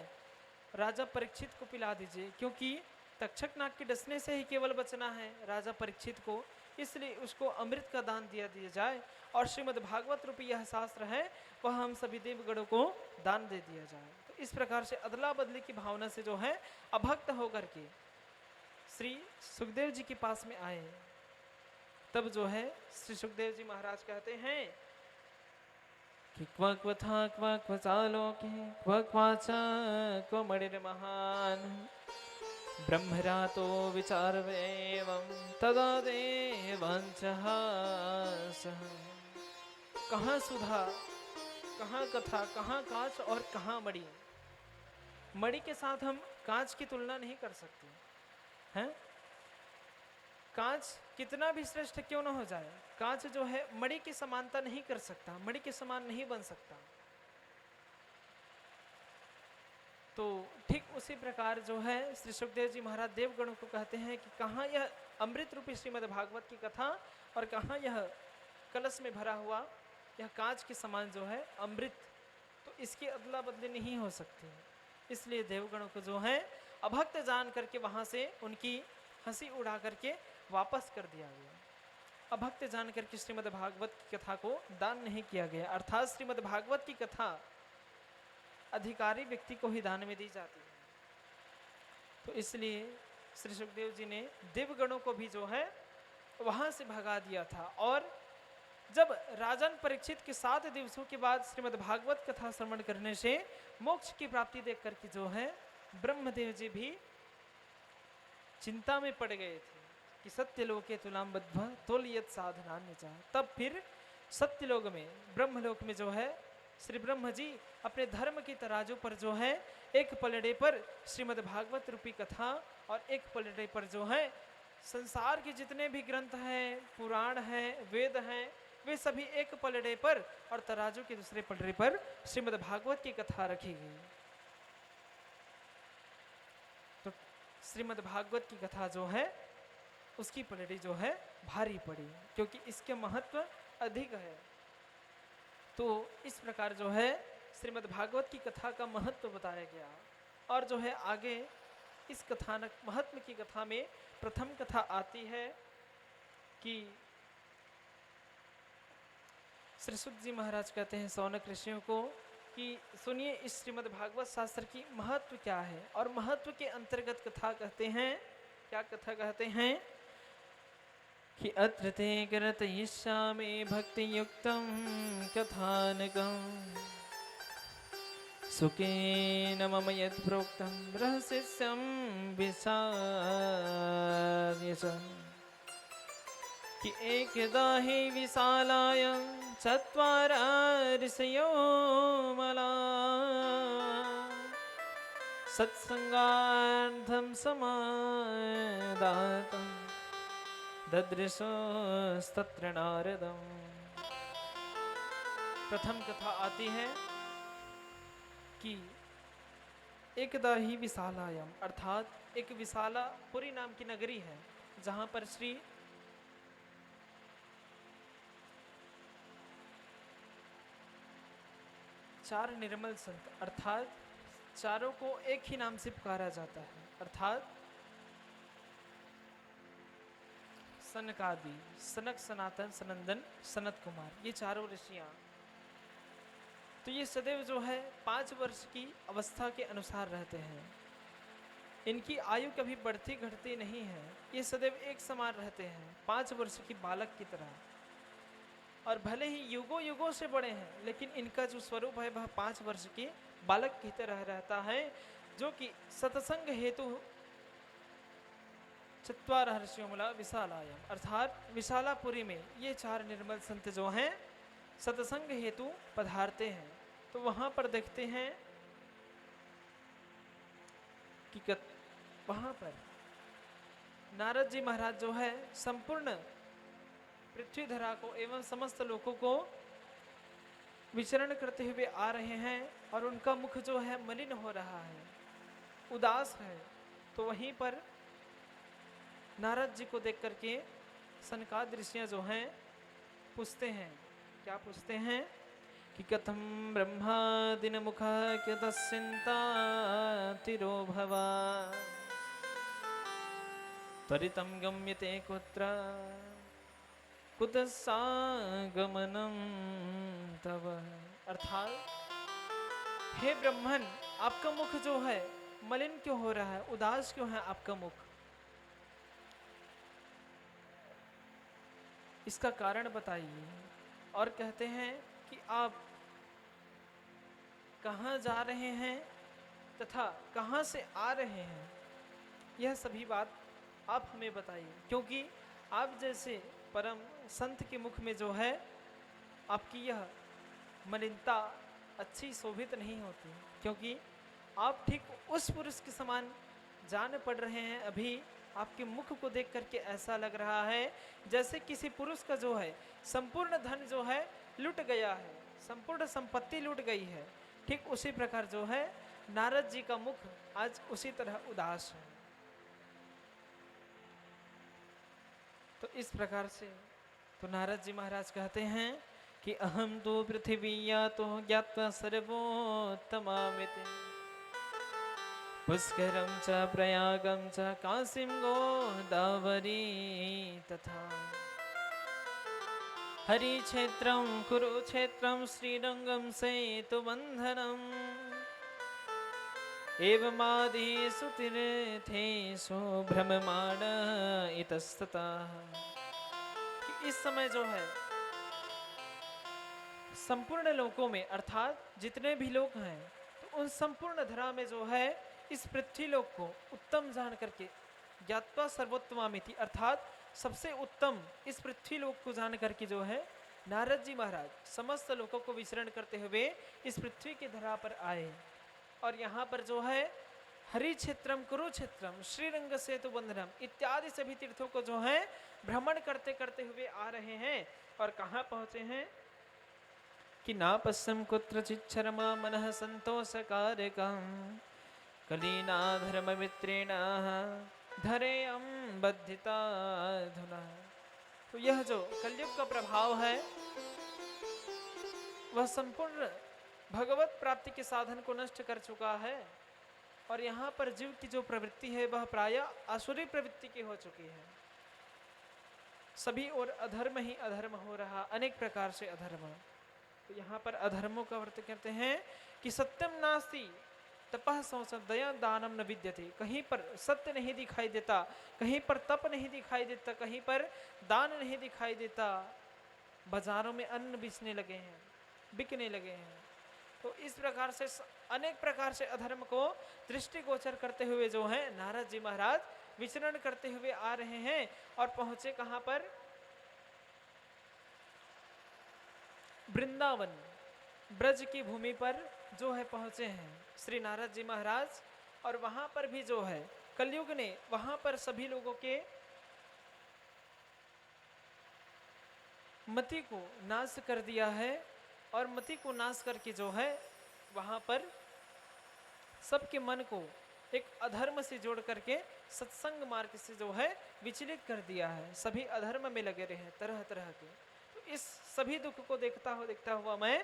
राजा परीक्षित को पिला दीजिए, क्योंकि तक्षक नाग के डसने से ही केवल बचना है राजा परीक्षित को, इसलिए उसको अमृत का दान दिया जाए, और श्रीमद् भागवत रूपी यह शास्त्र है वह हम सभी देवगणों को दान दे दिया जाए। तो इस प्रकार से अदला बदली की भावना से जो है अभक्त होकर के श्री सुखदेव जी के पास में आए। तब जो है श्री सुखदेव जी महाराज कहते हैं कि क्व क्वथा क्व क्वचालोके क्व क्वाचा क्व मणिर्महान् ब्रह्मरातो विचारवेवं तदा देवांचः सः। कहाँ सुधा, कहाँ कथा, कहाँ कांच और कहाँ मणि। मणि के साथ हम कांच की तुलना नहीं कर सकते हैं। कांच कितना भी श्रेष्ठ क्यों ना हो जाए, कांच जो है मणि की समानता नहीं कर सकता, मणि के समान नहीं बन सकता। तो ठीक उसी प्रकार जो है श्री सुखदेव जी महाराज देवगणों को कहते हैं कि कहाँ यह अमृत रूपी श्रीमद् भागवत की कथा और कहाँ यह कलश में भरा हुआ यह कांच के समान जो है अमृत, तो इसकी अदला बदली नहीं हो सकती। इसलिए देवगणों को जो है अभक्त जान करके वहाँ से उनकी हंसी उड़ा करके वापस कर दिया गया। अभक्त जान करके श्रीमद् भागवत की कथा को दान नहीं किया गया, अर्थात श्रीमद् भागवत की कथा अधिकारी व्यक्ति को ही दान में दी जाती है। तो इसलिए श्री सुखदेव जी ने देवगणों को भी जो है वहां से भगा दिया था। और जब राजन परीक्षित के 7 दिवसों के बाद श्रीमद् भागवत कथा श्रवण करने से मोक्ष की प्राप्ति देख करके जो है ब्रह्मदेव जी भी चिंता में पड़ गए थे कि सत्यलोके तुलाम बद्ध तोलियत साधनान्य चाह। तब फिर सत्यलोक में ब्रह्मलोक में जो है श्री ब्रह्म जी अपने धर्म की तराजू पर जो है एक पलड़े पर श्रीमद् भागवत रूपी कथा और एक पलड़े पर जो है संसार के जितने भी ग्रंथ हैं, पुराण हैं, वेद हैं, वे सभी एक पलड़े पर और तराजू के दूसरे पलड़े पर श्रीमद् भागवत की कथा रखी गई। तो श्रीमद् भागवत की कथा जो है उसकी पलड़ी जो है भारी पड़ी, क्योंकि इसके महत्व अधिक है। तो इस प्रकार जो है श्रीमद् भागवत की कथा का महत्व बताया गया। और जो है आगे इस कथानक महत्व की कथा में प्रथम कथा आती है कि श्री सुत जी महाराज कहते हैं सौनक ऋषियों को कि सुनिए इस श्रीमद् भागवत शास्त्र की महत्व क्या है। और महत्व के अंतर्गत कथा कहते हैं, क्या कथा कहते हैं कि अत्र ते कीर्तयिष्यामि भक्तियुक्तं कथानकं सुखेन मम यत् प्रोक्तं रहस्यं विचार्य च। कि एकदा हि विशालायां चत्वारः ऋषयो मला सत्संगार्थं समादातं ददृशस्तत्र नारदम्। प्रथम कथा आती है कि एकदा ही विशालायाम, अर्थात एक विशाला पुरी नाम की नगरी है जहां पर श्री चार निर्मल संत, अर्थात चारों को एक ही नाम से पुकारा जाता है, अर्थात सनकादि, सनक, सनातन, सनंदन, सनत कुमार, ये चारों ऋषियां। तो ये सदैव जो है 5 वर्ष की अवस्था के अनुसार रहते हैं। इनकी आयु कभी बढ़ती घटती नहीं है, ये सदैव एक समान रहते हैं 5 वर्ष की बालक की तरह। और भले ही युगों युगों से बड़े हैं, लेकिन इनका जो स्वरूप है वह 5 वर्ष के बालक की तरह रहता है, जो कि सत्संग हेतु चत्वारः ऋषियो मला विशालायाम, अर्थात विशालापुरी में ये 4 निर्मल संत जो हैं सत्संग हेतु पधारते हैं। तो वहां पर देखते हैं कि वहां पर नारद जी महाराज जो है संपूर्ण पृथ्वी धरा को एवं समस्त लोगों को विचरण करते हुए आ रहे हैं और उनका मुख जो है मलिन हो रहा है, उदास है। तो वहीं पर नारद जी को देख करके सनकादि ऋषियां जो हैं पूछते हैं, क्या पूछते हैं कि कथम ब्रह्मादिन मुख कृतस्चिंता तिरो भवा त्वरितं गम्यते कुत्र कुतसागमनम तव। अर्थात हे ब्रह्मन, आपका मुख जो है मलिन क्यों हो रहा है, उदास क्यों है आपका मुख, इसका कारण बताइए। और कहते हैं कि आप कहाँ जा रहे हैं तथा कहाँ से आ रहे हैं। यह सभी बात आप हमें बताइए, क्योंकि आप जैसे परम संत के मुख में जो है आपकी यह मलिनता अच्छी शोभित नहीं होती, क्योंकि आप ठीक उस पुरुष के समान जान पड़ रहे हैं। अभी आपके मुख को देख करके ऐसा लग रहा है जैसे किसी पुरुष का जो है संपूर्ण धन जो है लुट गया है, संपूर्ण संपत्ति लुट गई है। ठीक उसी प्रकार जो है नारद जी का मुख आज उसी तरह उदास है। तो इस प्रकार से तो नारद जी महाराज कहते हैं कि अहम तो पृथ्वी या तो ज्ञात्वा सर्वोत्तमामिति पुष्करम च प्रयागम च काशीम गोदावरी तथा हरि क्षेत्रम कुरुक्षेत्रम श्रीरंगम सेतुबंधनम एवमादिषु तीर्थेषु भ्रममाण इतस्ततः। कि इस समय जो है संपूर्ण लोकों में अर्थात जितने भी लोग हैं तो उन संपूर्ण धरा में जो है इस पृथ्वी लोक को उत्तम जान करके ज्ञात्वा सर्वोत्तमामिति अर्थात सबसे उत्तम इस पृथ्वी लोक को जान करके जो है नारद जी महाराज समस्त लोगों को विचरण करते हुए इस पृथ्वी की धरा पर आए। और यहाँ पर जो है हरि क्षेत्रम कुरुक्षेत्रम श्रीरंग सेतु बंधनम इत्यादि सभी तीर्थों को जो है भ्रमण करते करते हुए आ रहे हैं। और कहाँ पहुँचे हैं कि ना पश्यम कुत्रचिच्छरमा मनः संतोषकारकं कलीना धर्म मित्रेण धरेयं बद्धिता धुना। तो यह जो कलयुग का प्रभाव है वह संपूर्ण भगवत प्राप्ति के साधन को नष्ट कर चुका है। और यहाँ पर जीव की जो प्रवृत्ति है वह प्रायः आसुरी प्रवृत्ति की हो चुकी है। सभी और अधर्म ही अधर्म हो रहा, अनेक प्रकार से अधर्म। तो यहाँ पर अधर्मों का वर्त करते हैं कि सत्यम नास्ति तपः संसद दया दानम न विद्यते। कहीं पर सत्य नहीं दिखाई देता, कहीं पर तप नहीं दिखाई देता, कहीं पर दान नहीं दिखाई देता। बाजारों में अन्न बिकने लगे हैं, बिकने लगे हैं। तो इस प्रकार से अनेक प्रकार से अधर्म को दृष्टिगोचर करते हुए जो है नारद जी महाराज विचरण करते हुए आ रहे हैं। और पहुंचे कहां पर, वृंदावन ब्रज की भूमि पर जो है पहुंचे हैं श्री नारद जी महाराज। और वहां पर भी जो है कलयुग ने वहां पर सभी लोगों के मति को नाश कर दिया है। और मति को नाश करके जो है वहां पर सबके मन को एक अधर्म से जोड़ करके सत्संग मार्ग से जो है विचलित कर दिया है। सभी अधर्म में लगे रहे तरह तरह के। तो इस सभी दुख को देखता हुआ मैं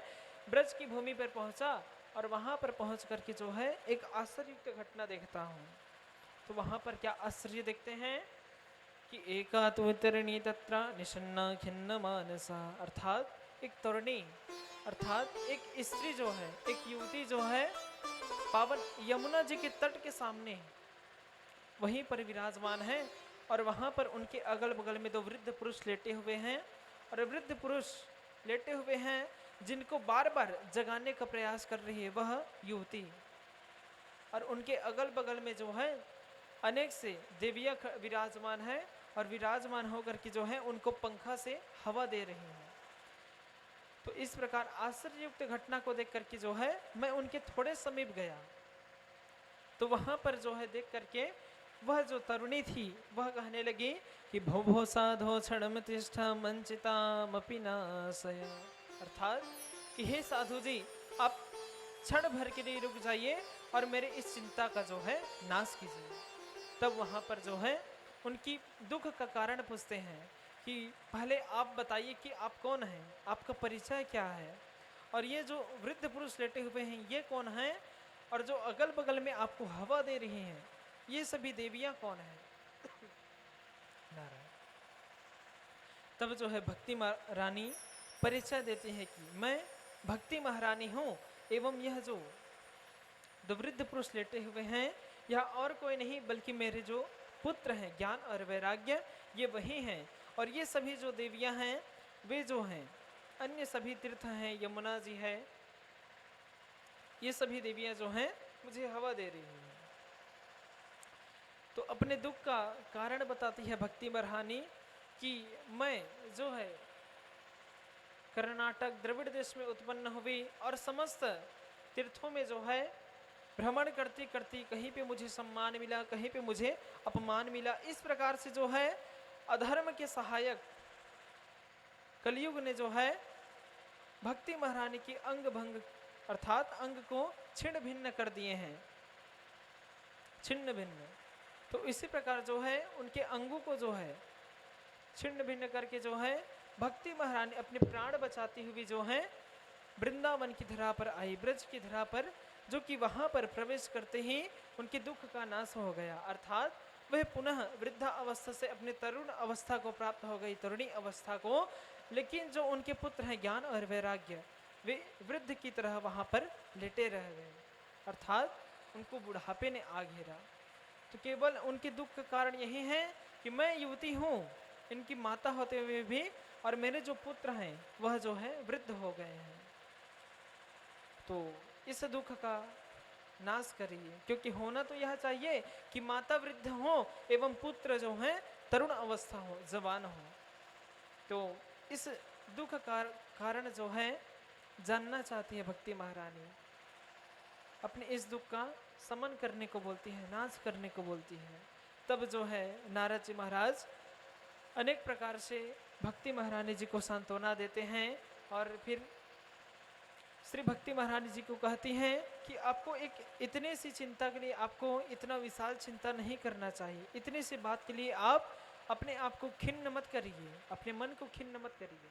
ब्रज की भूमि पर पहुंचा। और वहां पर पहुंच करके जो है एक आश्चर्ययुक्त घटना देखता हूं। तो वहां पर क्या आश्चर्य देखते हैं कि एका तो तरुणी तत्र निषन्ना खिन्न मानसा अर्थात एक तरुणी अर्थात एक स्त्री जो है, एक युवती जो है पावन यमुना जी के तट के सामने वहीं पर विराजमान है। और वहां पर उनके अगल बगल में दो वृद्ध पुरुष लेटे हुए हैं। और वृद्ध पुरुष लेटे हुए हैं जिनको बार बार जगाने का प्रयास कर रही है वह युवती। और उनके अगल बगल में जो है अनेक से देवियां विराजमान है। और विराजमान होकर के जो है उनको पंखा से हवा दे रही हैं। तो इस प्रकार आश्चर्ययुक्त घटना को देख करके जो है मैं उनके थोड़े समीप गया। तो वहां पर जो है देख करके वह जो तरुणी थी वह कहने लगी कि भो भो साधो क्षणम तिष्ठा मंचितामपि नाशय अर्थात कि हे साधु जी आप क्षण भर के लिए रुक जाइए और मेरे इस चिंता का जो है नाश कीजिए। तब वहां पर जो है उनकी दुख का कारण पूछते हैं कि पहले आप बताइए कि आप कौन हैं, आपका परिचय क्या है, और ये जो वृद्ध पुरुष लेटे हुए हैं ये कौन हैं, और जो अगल बगल में आपको हवा दे रही हैं ये सभी देवियां कौन हैं। नारायण। तब जो है भक्ति रानी परिचय देती है कि मैं भक्ति महारानी हूँ एवं यह जो दो वृद्ध पुरुष लेटे हुए हैं यह और कोई नहीं बल्कि मेरे जो पुत्र हैं ज्ञान और वैराग्य ये वही हैं। और ये सभी जो देवियां हैं वे जो हैं अन्य सभी तीर्थ हैं, यमुना जी है, ये सभी देवियां जो हैं मुझे हवा दे रही हैं। तो अपने दुख का कारण बताती है भक्ति महारानी कि मैं जो है कर्नाटक द्रविड़ देश में उत्पन्न हुई और समस्त तीर्थों में जो है भ्रमण करती करती कहीं पे मुझे सम्मान मिला, कहीं पे मुझे अपमान मिला। इस प्रकार से जो है अधर्म के सहायक कलयुग ने जो है भक्ति महारानी की अंग भंग अर्थात अंग को छिन्न भिन्न कर दिए हैं, छिन्न भिन्न। तो इसी प्रकार जो है उनके अंगों को जो है छिन्न भिन्न करके जो है भक्ति महारानी अपने प्राण बचाती हुई जो है वृंदावन की धरा पर आई, ब्रज की धरा पर, जो कि वहां पर प्रवेश करते ही उनके दुख का नाश हो गया, अर्थात वह पुनः वृद्धा अवस्था से अपने तरुण अवस्था को प्राप्त हो गई, तरुणी अवस्था को। लेकिन जो उनके पुत्र हैं ज्ञान और वैराग्य, वे वृद्ध की तरह वहां पर लेटे रह गए, अर्थात उनको बुढ़ापे ने आ घेरा। तो केवल उनके दुख का कारण यही है कि मैं युवती हूँ, इनकी माता होते हुए भी, और मेरे जो पुत्र हैं वह जो है वृद्ध हो गए हैं। तो इस दुख का नाश करिए, क्योंकि होना तो यह चाहिए कि माता वृद्ध हो एवं पुत्र जो है तरुण अवस्था हो, जवान हो। तो इस दुख का कारण जो है जानना चाहती है भक्ति महारानी, अपने इस दुख का समन करने को बोलती है, नाश करने को बोलती है। तब जो है नारद जी महाराज अनेक प्रकार से भक्ति महारानी जी को सांत्वना देते हैं और फिर श्री भक्ति महारानी जी को कहती हैं कि आपको एक इतने सी चिंता के लिए आपको इतना विशाल चिंता नहीं करना चाहिए, इतने सी बात के लिए आप अपने आप को खिन्न मत करिए, अपने मन को खिन्न मत करिए।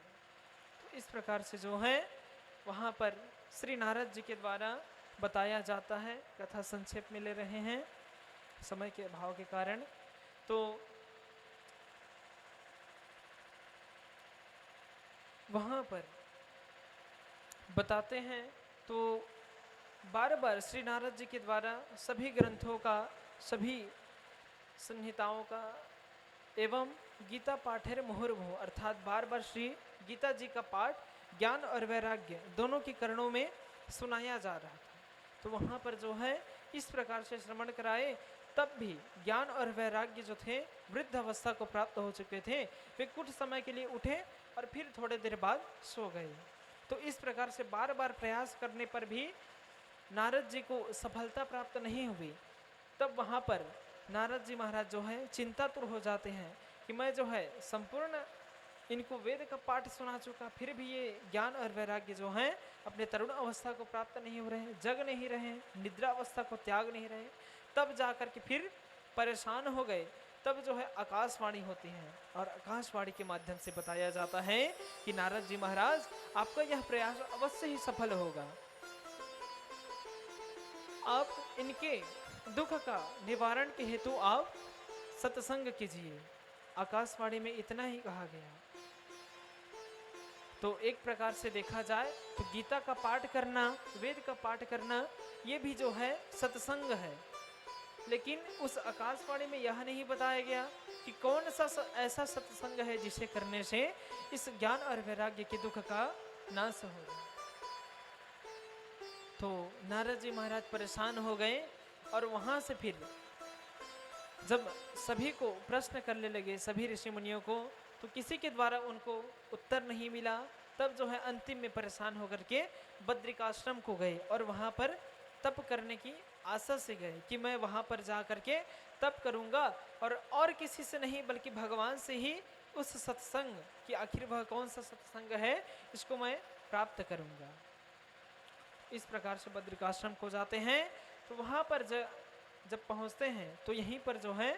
तो इस प्रकार से जो है वहाँ पर श्री नारद जी के द्वारा बताया जाता है। कथा संक्षेप में ले रहे हैं समय के अभाव के कारण। तो वहाँ पर बताते हैं, तो बार बार श्री नारद जी के द्वारा सभी ग्रंथों का, सभी संहिताओं का एवं गीता पाठेर मुहुर्मुहुः अर्थात बार बार श्री गीता जी का पाठ ज्ञान और वैराग्य दोनों के करणों में सुनाया जा रहा था। तो वहाँ पर जो है इस प्रकार से श्रवण कराए, तब भी ज्ञान और वैराग्य जो थे वृद्ध अवस्था को प्राप्त हो चुके थे, वे कुछ समय के लिए उठे और फिर थोड़े देर बाद सो गए। तो इस प्रकार से बार बार प्रयास करने पर भी नारद जी को सफलता प्राप्त नहीं हुई। तब वहाँ पर नारद जी महाराज जो है चिंतातुर हो जाते हैं कि मैं जो है संपूर्ण इनको वेद का पाठ सुना चुका, फिर भी ये ज्ञान और वैराग्य जो हैं अपने तरुण अवस्था को प्राप्त नहीं हो रहे, जग नहीं रहे, निद्रा अवस्था को त्याग नहीं रहे। तब जाकर के फिर परेशान हो गए। तब जो है आकाशवाणी होती है और आकाशवाणी के माध्यम से बताया जाता है कि नारद जी महाराज आपका यह प्रयास अवश्य ही सफल होगा, आप इनके दुख का निवारण के हेतु आप सत्संग कीजिए। आकाशवाणी में इतना ही कहा गया। तो एक प्रकार से देखा जाए तो गीता का पाठ करना, वेद का पाठ करना, ये भी जो है सत्संग है। लेकिन उस आकाशवाणी में यह नहीं बताया गया कि कौन सा ऐसा सत्संग है जिसे करने से इस ज्ञान और वैराग्य के दुख का नाश होगा। तो नारद जी महाराज परेशान हो गए और वहां से फिर जब सभी को प्रश्न करने लगे, सभी ऋषि मुनियों को, तो किसी के द्वारा उनको उत्तर नहीं मिला। तब जो है अंतिम में परेशान होकर के बद्रिकाश्रम को गए और वहां पर तप करने की आशा से गए कि मैं वहां पर जा करके तप करूंगा और किसी से नहीं बल्कि भगवान से ही उस सत्संग कि आखिर वह कौन सा सत्संग है इसको मैं प्राप्त करूंगा। इस प्रकार से बद्रिकाश्रम को जाते हैं। तो वहां पर जब पहुंचते हैं तो यहीं पर जो है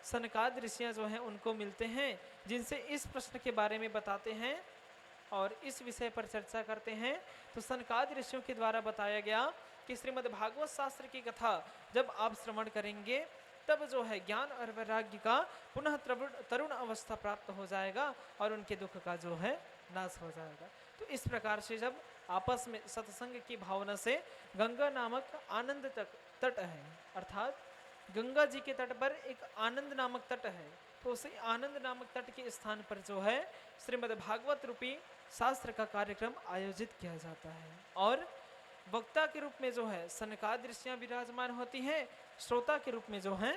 सनकाद ऋषियां जो हैं उनको मिलते हैं, जिनसे इस प्रश्न के बारे में बताते हैं और इस विषय पर चर्चा करते हैं। तो सनकाद ऋषियों के द्वारा बताया गया कि श्रीमद् भागवत शास्त्र की कथा जब आप श्रवण करेंगे तब जो है ज्ञान और वैराग्य का पुनः तरुण अवस्था प्राप्त हो जाएगा और उनके दुख का जो है नाश हो जाएगा। तो इस प्रकार से जब आपस में सत्संग की भावना से गंगा नामक आनंद तट है, अर्थात गंगा जी के तट पर एक आनंद नामक तट है, तो उसी आनंद नामक तट के स्थान पर जो है श्रीमद् भागवत रूपी शास्त्र का कार्यक्रम आयोजित किया जाता है। और वक्ता के रूप में जो है सनकाद ऋषियां विराजमान होती हैं, श्रोता के रूप में जो है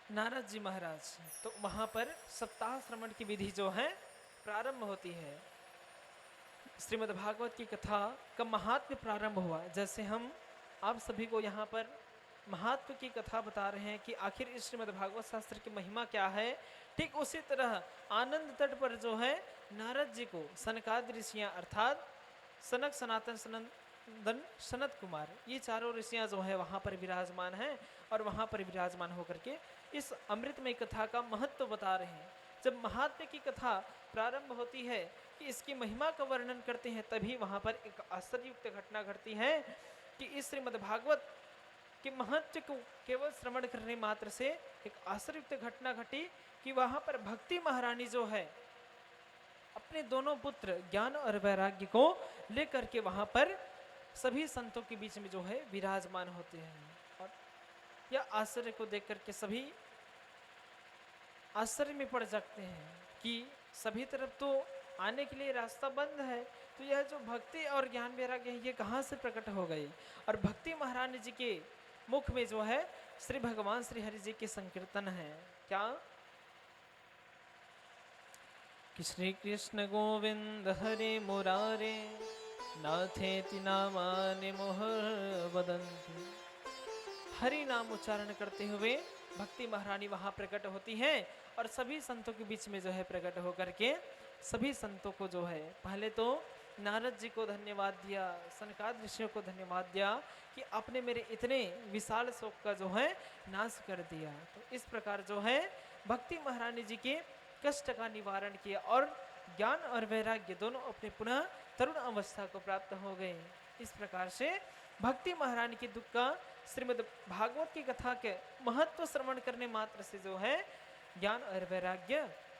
नारद जी महाराज, तो वहां पर सप्ताह श्रवण की विधि जो है प्रारंभ होती है। श्रीमद् भागवत की कथा का महात्म्य प्रारंभ हुआ। जैसे हम आप सभी को यहाँ पर महात्म की कथा बता रहे हैं कि आखिर इस श्रीमद् भागवत शास्त्र की महिमा क्या है, ठीक उसी तरह आनंद तट पर जो है नारद जी को सनकादि ऋषियाँ अर्थात सनक, सनातन, सनंदन, सनत कुमार, ये चारों ऋषियाँ जो है वहाँ पर विराजमान हैं और वहाँ पर विराजमान होकर के इस अमृतमय कथा का महत्व बता रहे हैं। जब महात्म्य की कथा प्रारंभ होती है कि इसकी महिमा का वर्णन करते हैं, तभी वहाँ पर एक आश्चर्ययुक्त घटना घटती है कि इस श्रीमद् भागवत के महत्व को केवल श्रवण करने मात्र से एक आश्चर्ययुक्त घटना घटी कि वहाँ पर भक्ति महारानी जो है अपने दोनों पुत्र ज्ञान और वैराग्य को लेकर के वहाँ पर सभी संतों के बीच में जो है विराजमान होते हैं। और यह आश्चर्य को देख करके सभी आश्चर्य में पड़ जाते हैं कि सभी तरफ तो आने के लिए रास्ता बंद है, तो यह जो भक्ति और ज्ञान वैराग्य है ये कहाँ से प्रकट हो गई। और भक्ति महारानी जी के मुख में जो है श्री भगवान श्री हरि जी के संकीर्तन है। क्या कि श्री कृष्ण गोविंद हरे मुरारे नाथेति नामानि मुहुर् वदन्ति। हरि नाम उच्चारण करते हुए भक्ति महारानी वहाँ प्रकट होती हैं और सभी संतों के बीच में जो है प्रकट होकर के सभी संतों को जो है पहले तो नारद जी को धन्यवाद दिया, सनकादि ऋषियों को धन्यवाद दिया कि आपने मेरे इतने विशाल शोक का जो है नाश कर दिया। तो इस प्रकार जो है भक्ति महारानी जी के कष्ट का निवारण किया और ज्ञान और वैराग्य दोनों अपने पुनः तरुण अवस्था को प्राप्त हो गए। इस प्रकार से भक्ति महारानी के दुख का श्रीमद् भागवत की कथा के महत्व श्रवण करने मात्र से जो है ज्ञान और वैराग्य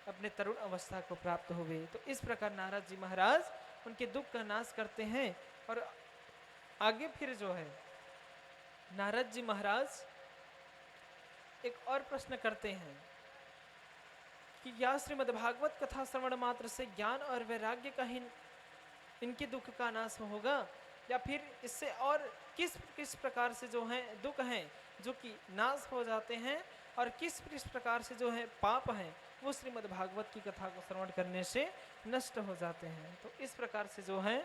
अपने तरुण अवस्था को प्राप्त हुए। तो इस प्रकार नारद जी महाराज उनके दुख का नाश करते हैं। और आगे फिर जो है नारद जी महाराज एक और प्रश्न करते हैं कि या श्रीमद् भागवत कथा श्रवण मात्र से ज्ञान और वैराग्य का ही इनके दुख का नाश होगा, या फिर इससे और किस किस प्रकार से जो है दुख हैं जो कि नाश हो जाते हैं और किस किस प्रकार से जो है पाप हैं वो श्रीमद् भागवत की कथा को श्रवण करने से नष्ट हो जाते हैं। तो इस प्रकार से जो है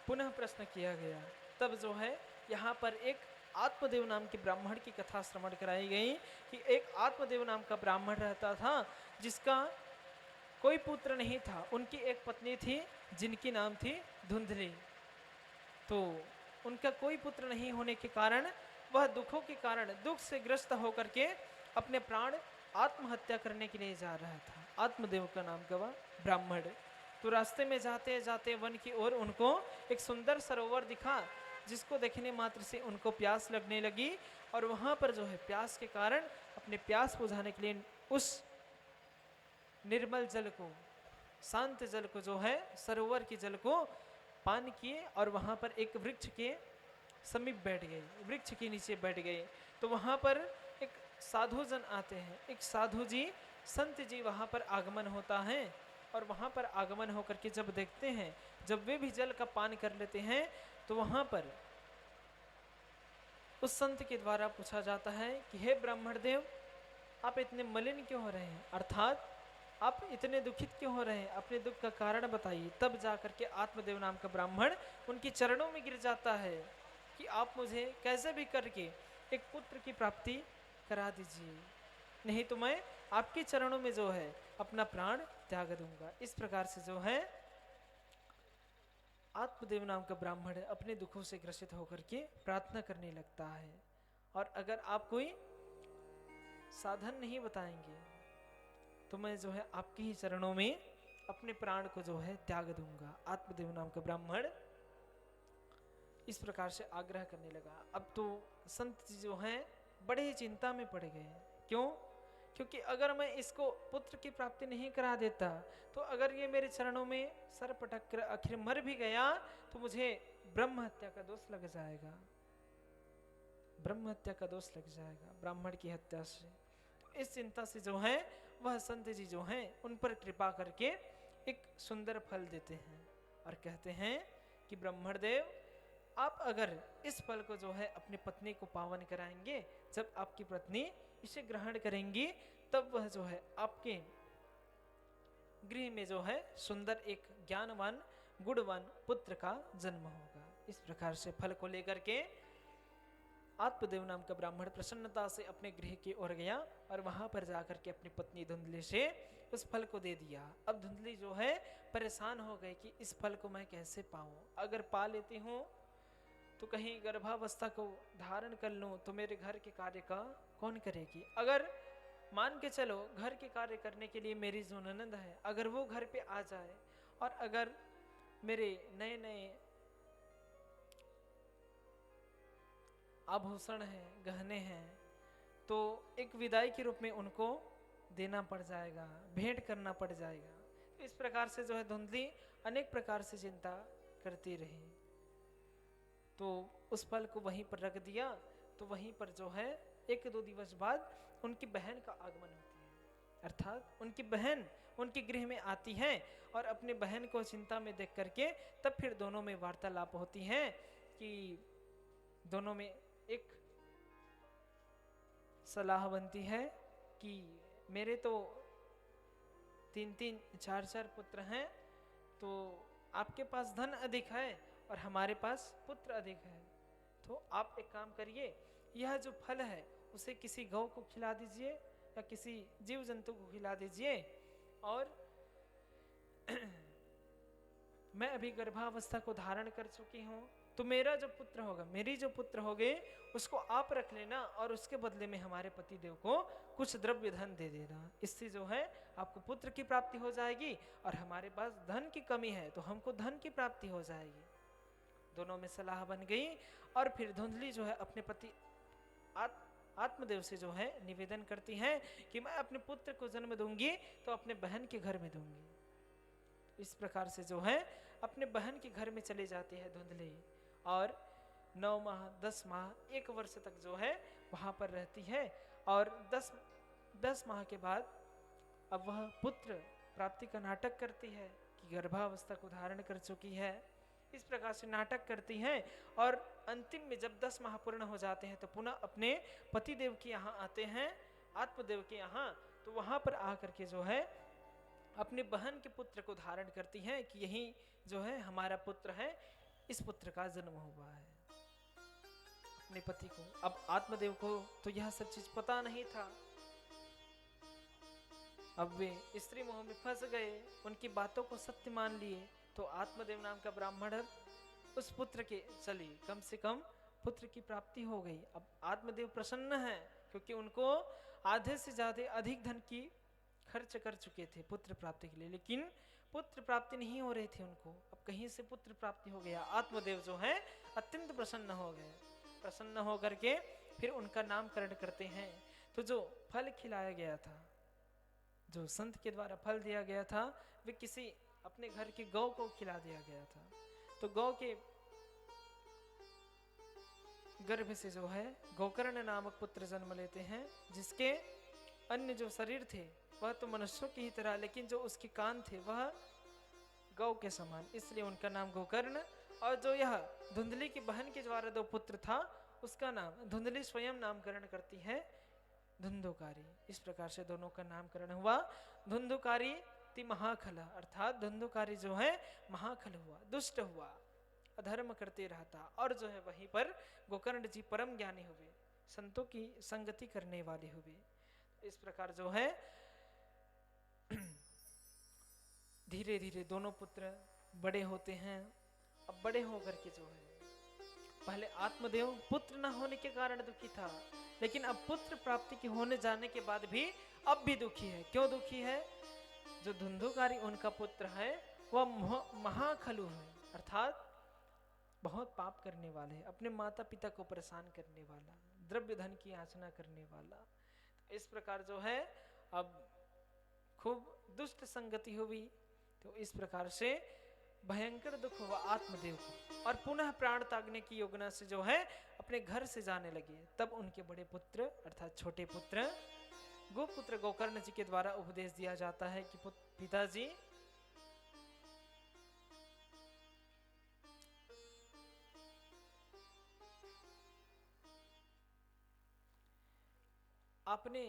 पुनः प्रश्न किया गया। तब जो है यहाँ पर एक आत्मदेव नाम के ब्राह्मण की कथा श्रवण कराई गई कि एक आत्मदेव नाम का ब्राह्मण रहता था जिसका कोई पुत्र नहीं था। उनकी एक पत्नी थी जिनकी नाम थी धुंधली। तो उनका कोई पुत्र नहीं होने के कारण वह दुखों के कारण दुख से ग्रस्त होकर के अपने प्राण आत्महत्या करने के लिए जा रहा था। आत्मदेव का नाम का वह ब्राह्मण। तो रास्ते में जाते जाते वन की ओर उनको एक सुंदर सरोवर दिखा जिसको देखने मात्र से उनको प्यास लगने लगी और वहाँ पर जो है प्यास के कारण अपने प्यास बुझाने के लिए उस निर्मल जल को, शांत जल को जो है सरोवर के जल को पान किए और वहाँ पर एक वृक्ष के समीप बैठ गए, वृक्ष के नीचे बैठ गए। तो वहाँ पर एक साधु जन आते हैं, एक साधु जी संत जी वहाँ पर आगमन होता है और वहाँ पर आगमन होकर के जब देखते हैं, जब वे भी जल का पान कर लेते हैं तो वहाँ पर उस संत के द्वारा पूछा जाता है कि हे ब्राह्मण देव, आप इतने मलिन क्यों हो रहे हैं, अर्थात आप इतने दुखित क्यों हो रहे हैं, अपने दुख का कारण बताइए। तब जाकर के आत्मदेव नाम का ब्राह्मण उनके चरणों में गिर जाता है कि आप मुझे कैसे भी करके एक पुत्र की प्राप्ति करा दीजिए, नहीं तो मैं आपके चरणों में जो है अपना प्राण त्याग दूंगा। इस प्रकार से जो है आत्मदेव नाम का ब्राह्मण अपने दुखों से ग्रसित होकर के प्रार्थना करने लगता है। और अगर आप कोई साधन नहीं बताएंगे तो मैं जो है आपके ही चरणों में अपने प्राण को जो है त्याग दूंगा। आत्मदेव नाम का ब्राह्मण इस प्रकार से आग्रह करने लगा। अब तो संत जी जो हैं बड़े ही चिंता में पड़ गए। क्यों? क्योंकि अगर मैं इसको पुत्र की प्राप्ति नहीं करा देता तो अगर ये मेरे चरणों में सर पटक कर आखिर मर भी गया तो मुझे ब्रह्म हत्या का दोष लग जाएगा, ब्रह्म हत्या का दोष लग जाएगा ब्राह्मण की हत्या से। इस चिंता से जो है वह संत जी जो हैं उन पर कृपा करके एक सुंदर फल देते हैं और कहते हैं कि ब्राह्मण देव, आप अगर इस फल को जो है अपनी पत्नी को पावन कराएंगे, जब आपकी पत्नी इसे ग्रहण करेंगी, तब वह जो है आपके गृह में जो है सुंदर एक ज्ञानवान गुणवान पुत्र का जन्म होगा। इस प्रकार से फल को लेकर के आत्मदेव नाम का ब्राह्मण प्रसन्नता से अपने गृह की ओर गया और वहां पर जाकर के अपनी पत्नी धुंधली से उस फल को दे दिया। अब धुंधली जो है परेशान हो गई कि इस फल को मैं कैसे पाऊं, अगर पा लेती हूं तो कहीं गर्भावस्था को धारण कर लूं तो मेरे घर के कार्य का कौन करेगी। अगर मान के चलो घर के कार्य करने के लिए मेरी जो ननद है, अगर वो घर पे आ जाए और अगर मेरे नए नए आभूषण हैं, गहने हैं, तो एक विदाई के रूप में उनको देना पड़ जाएगा, भेंट करना पड़ जाएगा। इस प्रकार से जो है धुंधली अनेक प्रकार से चिंता करती रही। तो उस फल को वहीं पर रख दिया। तो वहीं पर जो है 1-2 दिवस बाद उनकी बहन का आगमन होती है, अर्थात उनकी बहन उनके गृह में आती है और अपने बहन को चिंता में देख करके तब फिर दोनों में वार्तालाप होती है कि दोनों में एक सलाह बनती है कि मेरे तो 3-3, 4-4 पुत्र हैं, तो आपके पास धन अधिक है और हमारे पास पुत्र अधिक है, तो आप एक काम करिए, यह जो फल है उसे किसी गौ को खिला दीजिए या किसी जीव जंतु को खिला दीजिए। और मैं अभी गर्भावस्था को धारण कर चुकी हूँ, तो मेरा जो पुत्र होगा, मेरी जो पुत्र होगे, उसको आप रख लेना और उसके बदले में हमारे पति देव को कुछ द्रव्य धन दे देना। इससे जो है आपको पुत्र की प्राप्ति हो जाएगी और हमारे पास धन की कमी है तो हमको धन की प्राप्ति हो जाएगी। दोनों में सलाह बन गई और फिर धुंधली जो है अपने पति आत्मदेव से जो है निवेदन करती हैं कि मैं अपने पुत्र को जन्म दूंगी तो अपने बहन के घर में दूंगी। इस प्रकार से जो है अपने बहन के घर में चले जाते हैं धुंधली और 9 माह 10 माह 1 वर्ष तक जो है वहां पर रहती है। और 10 माह के बाद अब वह पुत्र प्राप्ति का नाटक करती है कि गर्भावस्था को धारण कर चुकी है। इस प्रकार से नाटक करती हैं और अंतिम में जब 10 माह पूर्ण हो जाते हैं तो पुनः अपने पति देव के यहाँ आते हैं, आत्मदेव के यहाँ। तो वहां पर आकर के जो है अपने बहन के पुत्र को धारण करती हैं कि यही जो है हमारा पुत्र है, इस पुत्र का जन्म हुआ है अपने पति को। अब आत्मदेव को तो यह सब चीज पता नहीं था। अब वे स्त्री मोह में फंस गए, उनकी बातों को सत्य मान लिए। तो आत्मदेव नाम का ब्राह्मण उस पुत्र के चली, कम से कम पुत्र की प्राप्ति हो गई। अब आत्मदेव प्रसन्न है क्योंकि उनको आधे से ज्यादा अधिक धन की खर्च कर चुके थे पुत्र प्राप्ति के लिए, लेकिन पुत्र प्राप्ति नहीं हो रही थी उनको। अब कहीं से पुत्र प्राप्ति हो गया। आत्मदेव जो है अत्यंत प्रसन्न हो गए। प्रसन्न होकर के फिर उनका नामकरण करते हैं। तो जो फल खिलाया गया था, जो संत के द्वारा फल दिया गया था, वे किसी अपने घर की गौ को खिला दिया गया था। तो गौ के गर्भ से जो है गोकर्ण नामक पुत्र जन्म लेते हैं, जिसके अन्य जो शरीर थे वह तो मनुष्यों की ही तरह, लेकिन जो उसके कान थे वह गौ के समान, इसलिए उनका नाम गोकर्ण। और जो यह धुंधली की बहन के द्वारा 2 पुत्र था, उसका नाम धुंधली स्वयं नामकरण करती है धुंधुकारी। इस प्रकार से दोनों का नामकरण हुआ। धुंधुकारी ति महाखला, अर्थात धुंधुकारी जो है महाखल हुआ, दुष्ट हुआ, अधर्म करते रहता। और जो है वहीं पर गोकर्ण जी परम ज्ञानी हुए, संतों की संगति करने वाले हुए। इस प्रकार जो है धीरे धीरे दोनों पुत्र बड़े होते हैं। अब बड़े होकर के जो है, पहले आत्मदेव पुत्र न होने के कारण दुखी था, लेकिन अब पुत्र प्राप्ति के होने जाने के बाद भी अब भी दुखी है। क्यों दुखी है? जो धुंधुकारी उनका पुत्र है वह महाखलु है, अर्थात बहुत पाप करने वाले हैं, अपने माता पिता को परेशान करने वाला, द्रव्य धन की याचना करने वाला। इस प्रकार जो है अब खूब दुष्ट संगति हुई। तो इस प्रकार से भयंकर दुख हुआ आत्मदेव को और पुनः प्राण त्यागने की योजना से जो है अपने घर से जाने लगे। तब उनके बड़े पुत्र अर्थात छोटे पुत्र गोपुत्र गोकर्ण जी के द्वारा उपदेश दिया जाता है कि पिताजी आपने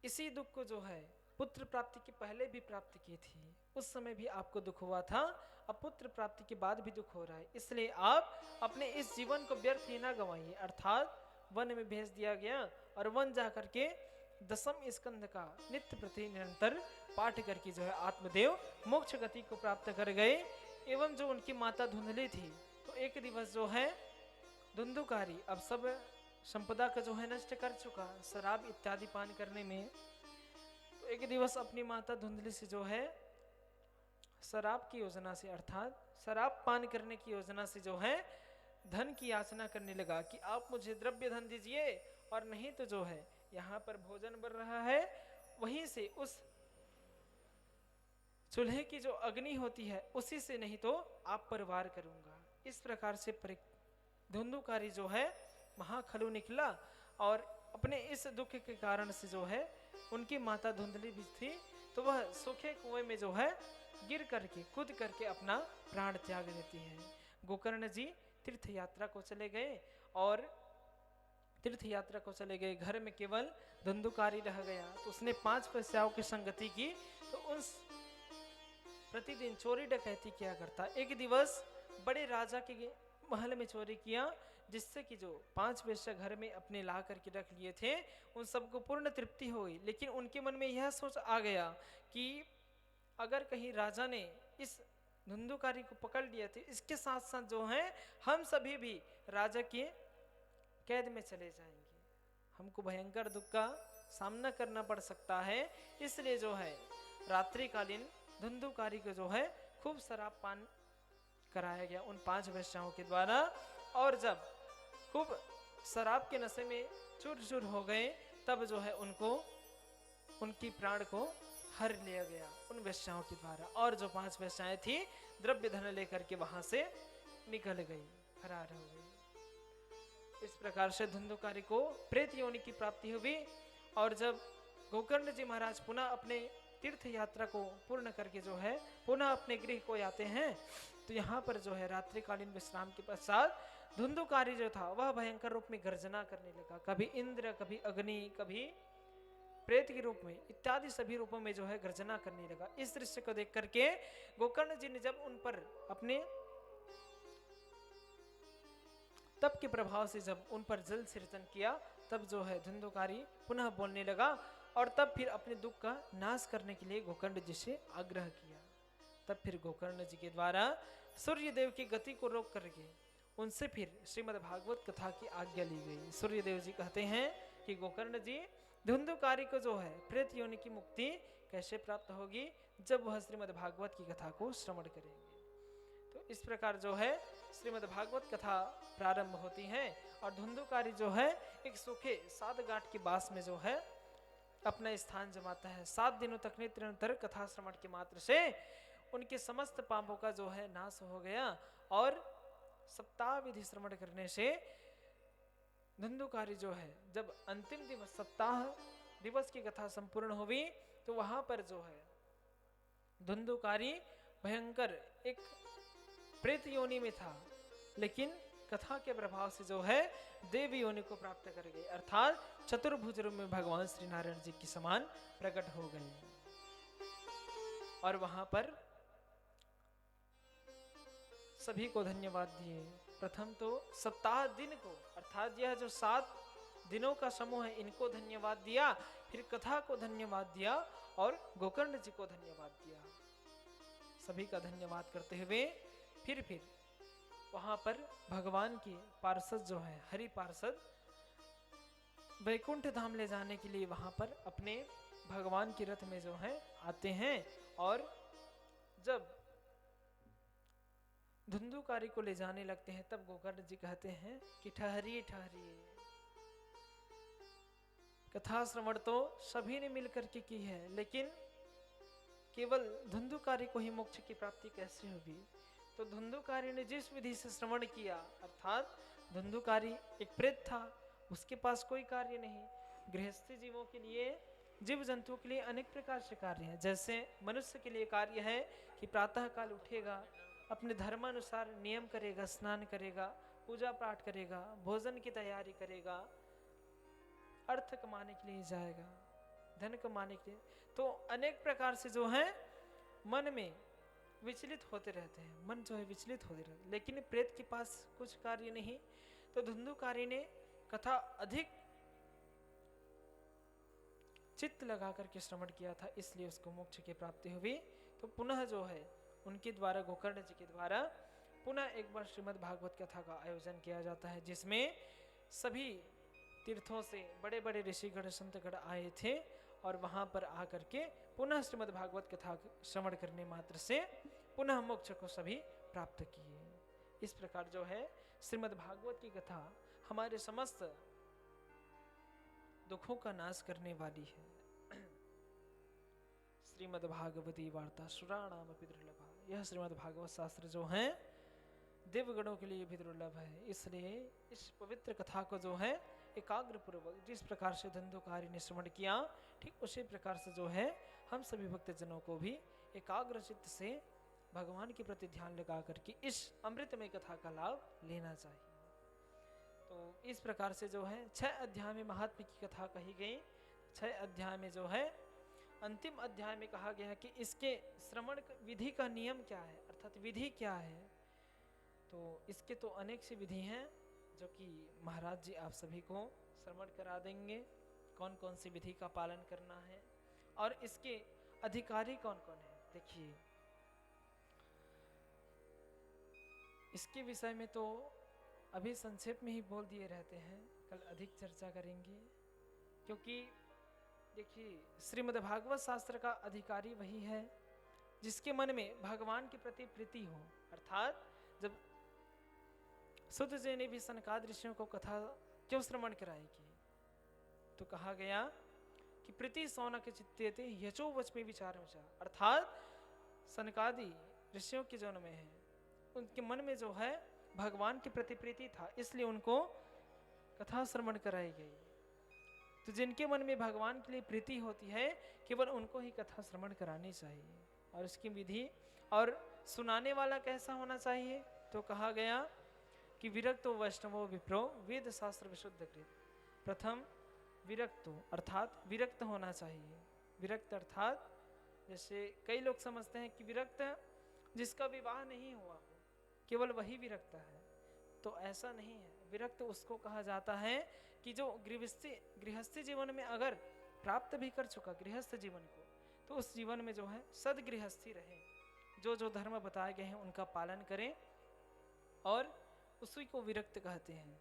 इसी दुख को जो है पुत्र प्राप्ति के पहले भी प्राप्त की थी, उस समय भी आपको दुख हुआ था, अब पुत्र प्राप्ति के बाद भी दुख हो रहा है। इसलिए आप अपने इस जीवन को व्यर्थ ही ना गंवाइए। अर्थात वन में भेज दिया गया और वन जा करके 10वें स्कंद का नित्य प्रति निरंतर पाठ करके जो है आत्मदेव मोक्ष गति को प्राप्त कर गए। एवं जो उनकी माता धुंधली थी, तो एक दिवस जो है धुंधुकारी अब सब संपदा का जो है नष्ट कर चुका शराब इत्यादि पान करने में। तो एक दिवस अपनी माता धुंधली से जो है शराब की योजना से, अर्थात शराब पान करने की योजना से जो है धन की याचना करने लगा कि आप मुझे द्रव्य धन दीजिए, और नहीं तो जो है यहाँ पर भोजन बन रहा है वहीं से उस चूल्हे की जो अग्नि होती है उसी से, नहीं तो आप पर वार करूंगा। इस प्रकार से धुंधुकारी जो है महाखलु निकला, और अपने इस दुख के कारण से जो है उनकी माता धुंधली भी थी, तो वह सूखे कुएं में जो है गिर करके कूद करके अपना प्राण त्याग देती है। गोकर्ण जी तीर्थ यात्रा को चले गए, और तीर्थ यात्रा को चले गए, घर में केवल धुंधुकारी रह गया। तो उसने 5 वेश्याओं की संगति की, तो उस प्रतिदिन चोरी डकैती किया करता। एक दिवस बड़े राजा के महल में चोरी किया, जिससे कि जो 5 वेश्या घर में अपने ला करके रख लिए थे उन सबको पूर्ण तृप्ति हो गई। लेकिन उनके मन में यह सोच आ गया कि अगर कहीं राजा ने इस धुंधुकारी को पकड़ लिया तो इसके साथ साथ जो है हम सभी भी राजा के कैद में चले जाएंगे, हमको भयंकर दुख का सामना करना पड़ सकता है। इसलिए जो है रात्रिकालीन धुंधुकारी को जो है खूब शराब पान कराया गया उन 5 वेश्याओं के द्वारा। और जब खूब शराब के नशे में चूर चूर हो गए, तब जो है उनको उनकी प्राण को हर लिया गया उन वेश्याओं के द्वारा। और जो 5 वेश्याएं थी द्रव्य धन लेकर के वहां से निकल गई, फरार हो गई। इस प्रकार से धुंधुकारी को प्रेत योनि की प्राप्ति हुई। और जब गोकर्ण जी महाराज पुनः अपने तीर्थ यात्रा को पूर्ण करके जो है पुनः अपने गृह को आते हैं, तो यहाँ पर जो है रात्रिकालीन विश्राम के पश्चात धुंधुकारी जो था वह भयंकर रूप में गर्जना करने लगा, कभी इंद्र, कभी अग्नि, कभी प्रेत के रूप में इत्यादि सभी रूपों में जो है गर्जना करने लगा। इस दृश्य को देख करके गोकर्ण जी ने जब उन पर अपने तप के प्रभाव से जब उन पर जल सिंचन किया, तब जो है धुंधुकारी पुनः बोलने लगा, और तब फिर अपने दुख का नाश करने के लिए गोकर्ण जी से आग्रह किया। तब फिर गोकर्ण जी के द्वारा सूर्य देव की गति को रोक करके उनसे फिर श्रीमद् भागवत कथा की आज्ञा ली गई। सूर्य देव जी कहते हैं कि गोकर्ण जी, धुंधुकारी को जो है प्रेत योनि की मुक्ति कैसे प्राप्त होगी, जब वह श्रीमद् भागवत की कथा को श्रवण करेंगे। तो इस प्रकार जो है श्रीमद् भागवत कथा प्रारंभ होती है, और धुंधुकारी जो है एक सूखे 7 गांठ की बास में जो है अपना स्थान जमाता है। 7 दिनों तक निरंतर कथा श्रवण के मात्र से उनके समस्त पापों का जो है नाश हो गया, और सप्ताह विधि श्रवण करने से धुंधुकारी जो है जब अंतिम दिवस सप्ताह दिवस की कथा संपूर्ण हुई, तो वहां पर जो है धुंधुकारी भयंकर एक प्रेत योनि में था, लेकिन कथा के प्रभाव से जो है देवी योनि को प्राप्त कर गए, अर्थात चतुर्भुज रूप में भगवान श्री नारायण जी के समान प्रकट हो गए। और वहां पर सभी को धन्यवाद दिए। प्रथम तो सप्ताह दिन को, अर्थात यह जो 7 दिनों का समूह है, इनको धन्यवाद दिया, फिर कथा को धन्यवाद दिया, और गोकर्ण जी को धन्यवाद दिया। सभी का धन्यवाद करते हुए फिर वहां पर भगवान के पार्षद जो है हरि पार्षद वैकुंठ धाम ले जाने के लिए वहां पर अपने भगवान के रथ में जो है आते हैं। और जब धुंधुकारी को ले जाने लगते हैं, तब गोकर्ण जी कहते हैं कि ठहरिए ठहरिए, कथा श्रवण तो सभी ने मिलकर के की है, लेकिन केवल धुंधुकारी को ही मोक्ष की प्राप्ति कैसे होगी। तो धुंधुकारी ने जिस विधि से श्रवण किया, अर्थात धुंधुकारी एक प्रेत था, उसके पास कोई कार्य नहीं। गृहस्थी जीवों के लिए, जीव जंतुओं के लिए अनेक प्रकार से कार्य है। जैसे मनुष्य के लिए कार्य है कि प्रातः काल उठेगा, अपने धर्मानुसार नियम करेगा, स्नान करेगा, पूजा पाठ करेगा, भोजन की तैयारी करेगा, अर्थ कमाने के लिए जाएगा, धन कमाने के लिए, तो अनेक प्रकार से जो है मन में विचलित होते रहते हैं, मन जो है विचलित होते रहते हैं। लेकिन प्रेत के पास कुछ कार्य नहीं, तो धुंधुकारी ने कथा अधिक चित्त लगा करके श्रवण किया था, इसलिए उसको मोक्ष की प्राप्ति हुई। तो पुनः जो है उनके द्वारा, गोकर्ण जी के द्वारा पुनः एक बार श्रीमद् भागवत कथा का आयोजन किया जाता है, जिसमें सभी तीर्थों से बड़े बड़े ऋषिगण संतगण आए थे और वहां पर आकर के पुनः श्रीमद् भागवत कथा श्रवण करने मात्र से पुनः मोक्ष को सभी प्राप्त किए। इस प्रकार जो है श्रीमद् भागवत की कथा हमारे समस्त दुखों का नाश करने वाली है। श्रीमद् भागवती वार्ता सुराणाम अपि दुर्लभा, यह श्रीमद् भागवत शास्त्र जो है देवगणों के लिए भी दुर्लभ है। इसलिए इस पवित्र कथा को जो है एकाग्र पूर्वक, जिस प्रकार से धंधुकारी ने श्रवण किया, ठीक उसी प्रकार से जो है हम सभी भक्तजनों को भी एकाग्र चित्त से भगवान के प्रति ध्यान लगा करके इस अमृतमय कथा का लाभ लेना चाहिए। तो इस प्रकार से जो है 6 अध्याय में महात्म्य की कथा कही गई। 6 अध्याय में जो है अंतिम अध्याय में कहा गया कि इसके श्रवण विधि का नियम क्या है, अर्थात विधि क्या है। तो इसके तो अनेक सी विधि हैं जो कि महाराज जी आप सभी को श्रवण करा देंगे, कौन कौन सी विधि का पालन करना है और इसके अधिकारी कौन कौन है। देखिए इसके विषय में तो अभी संक्षेप में ही बोल दिए रहते हैं, कल अधिक चर्चा करेंगे। क्योंकि देखिए श्रीमद् भागवत शास्त्र का अधिकारी वही है जिसके मन में भगवान के प्रति प्रीति हो। अर्थात जब सुत जी ने भी सनकाद ऋषियों को कथा क्यों श्रवण कराएगी, तो कहा गया कि प्रीति सौनक चित्ते थे यचो वच में विचार विचार, अर्थात सनकादि ऋषियों के जन्म में है, उनके मन में जो है भगवान के प्रति प्रीति था, इसलिए उनको कथा श्रवण कराई गई। तो जिनके मन में भगवान के लिए प्रीति होती है केवल उनको ही कथा श्रवण करानी चाहिए। और इसकी विधि और सुनाने वाला कैसा होना चाहिए, तो कहा गया कि विरक्तो वैष्णवो विप्रो वेद शास्त्र विशुद्ध कृत। प्रथम विरक्तो अर्थात विरक्त होना चाहिए। विरक्त अर्थात जैसे कई लोग समझते हैं कि विरक्त जिसका विवाह नहीं हुआ हो केवल वही विरक्त है, तो ऐसा नहीं है। विरक्त उसको कहा जाता है कि जो गृहस्थी जीवन में अगर प्राप्त भी कर चुका गृहस्थ जीवन को, तो उस जीवन में जो है सदगृहस्थी रहे, जो जो धर्म बताए गए हैं उनका पालन करें, और उसी को विरक्त कहते हैं।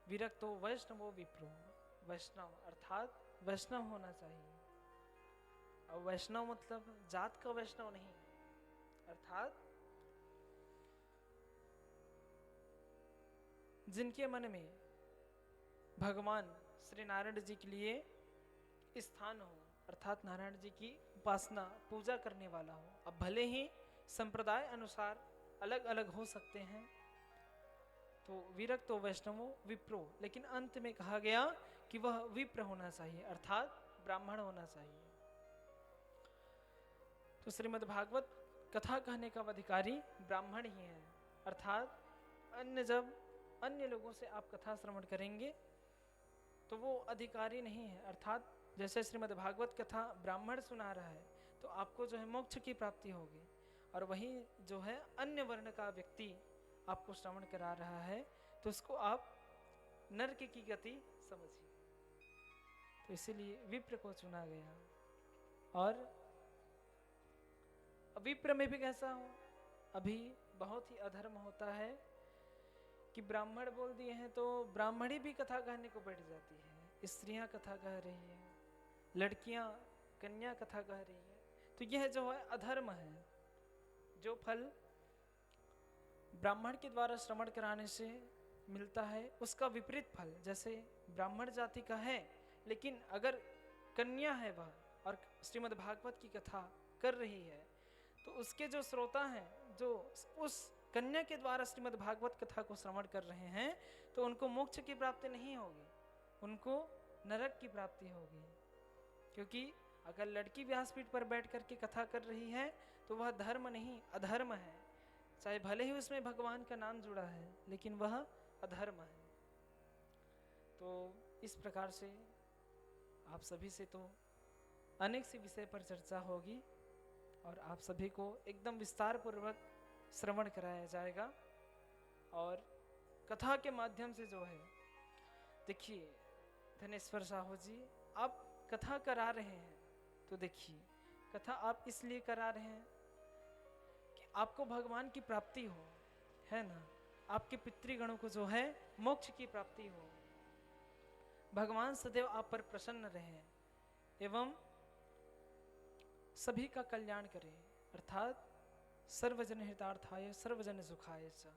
विरक्तो वैष्णवो विप्रो, वैष्णव अर्थात वैष्णव होना चाहिए। और वैष्णव मतलब जात का वैष्णव नहीं, अर्थात जिनके मन में भगवान श्री नारायण जी के लिए स्थान हो, अर्थात नारायण जी की उपासना पूजा करने वाला हो। अब भले ही संप्रदाय अनुसार अलग अलग हो सकते हैं, तो विरक्त तो वैष्णवो विप्रो, लेकिन अंत में कहा गया कि वह विप्र होना चाहिए, अर्थात ब्राह्मण होना चाहिए। तो श्रीमद् भागवत कथा कहने का अधिकारी ब्राह्मण ही है, अर्थात जब अन्य लोगों से आप कथा श्रवण करेंगे तो वो अधिकारी नहीं है। अर्थात जैसे श्रीमद् भागवत कथा ब्राह्मण सुना रहा है तो आपको जो है मोक्ष की प्राप्ति होगी, और वही जो है अन्य वर्ण का व्यक्ति आपको श्रवण करा रहा है तो उसको आप नरक की गति समझिए। तो इसीलिए विप्र को चुना गया। और विप्र में भी कैसा हो, अभी बहुत ही अधर्म होता है कि ब्राह्मण बोल दिए हैं तो ब्राह्मणी भी कथा कहने को बैठ जाती है, स्त्रियां कथा कह रही है, लड़कियां कन्या कथा कह रही है, तो यह जो है अधर्म है। जो फल ब्राह्मण के द्वारा श्रवण कराने से मिलता है उसका विपरीत फल जैसे ब्राह्मण जाति का है, लेकिन अगर कन्या है वह और श्रीमद् भागवत की कथा कर रही है तो उसके जो श्रोता हैं जो उस कन्या के द्वारा श्रीमद् भागवत कथा को श्रवण कर रहे हैं तो उनको मोक्ष की प्राप्ति नहीं होगी, उनको नरक की प्राप्ति होगी। क्योंकि अगर लड़की व्यासपीठ पर बैठ करके कथा कर रही है तो वह धर्म नहीं अधर्म है, चाहे भले ही उसमें भगवान का नाम जुड़ा है लेकिन वह अधर्म है। तो तो इस प्रकार से आप सभी से तो अनेक से विषय पर चर्चा होगी और आप सभी को एकदम विस्तार पूर्वक श्रवण कराया जाएगा। और कथा के माध्यम से जो है, देखिए धनेश्वर साहू जी, आप कथा करा रहे हैं तो देखिए कथा आप इसलिए करा रहे हैं कि आपको भगवान की प्राप्ति हो, है ना, आपके पितृगणों को जो है मोक्ष की प्राप्ति हो, भगवान सदैव आप पर प्रसन्न रहे एवं सभी का कल्याण करें, अर्थात सर्वजन हितार्थाय सर्वजन सुखाय च,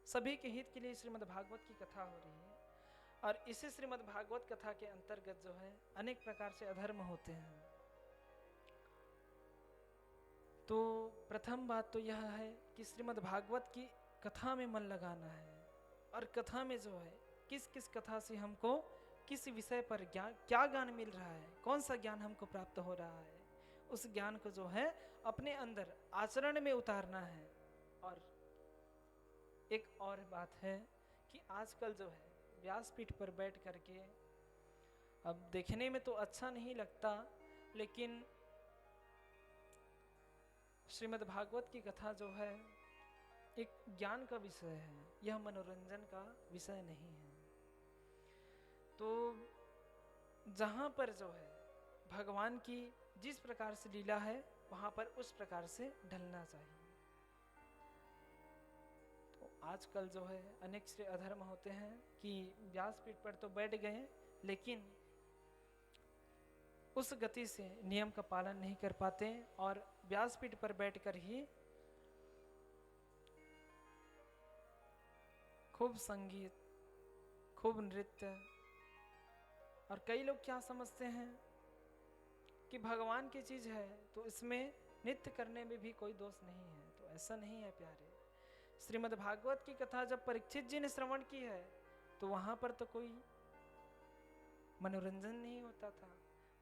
सभी के हित के लिए श्रीमद् भागवत की कथा हो रही है। और इसी श्रीमद् भागवत कथा के अंतर्गत जो है अनेक प्रकार से अधर्म होते हैं। तो प्रथम बात तो यह है कि श्रीमद् भागवत की कथा में मन लगाना है और कथा में जो है किस किस कथा से हमको किस विषय पर ज्ञान, क्या ज्ञान मिल रहा है, कौन सा ज्ञान हमको प्राप्त हो रहा है, उस ज्ञान को जो है अपने अंदर आचरण में उतारना है। और एक और बात है कि आजकल जो है व्यासपीठ पर बैठ करके, अब देखने में तो अच्छा नहीं लगता, लेकिन श्रीमद् भागवत की कथा जो है एक ज्ञान का विषय है, यह मनोरंजन का विषय नहीं है। तो जहाँ पर जो है भगवान की जिस प्रकार से लीला है वहाँ पर उस प्रकार से ढलना चाहिए। तो आजकल जो है अनेक से अधर्म होते हैं कि व्यासपीठ पर तो बैठ गए लेकिन उस गति से नियम का पालन नहीं कर पाते और व्यासपीठ पर बैठकर ही खूब संगीत, खूब नृत्य, और कई लोग क्या समझते हैं कि भगवान की चीज है तो इसमें नृत्य करने में भी कोई दोष नहीं है। तो ऐसा नहीं है प्यारे। श्रीमद् भागवत की कथा जब परीक्षित जी ने श्रवण की है तो वहां पर तो कोई मनोरंजन नहीं होता था,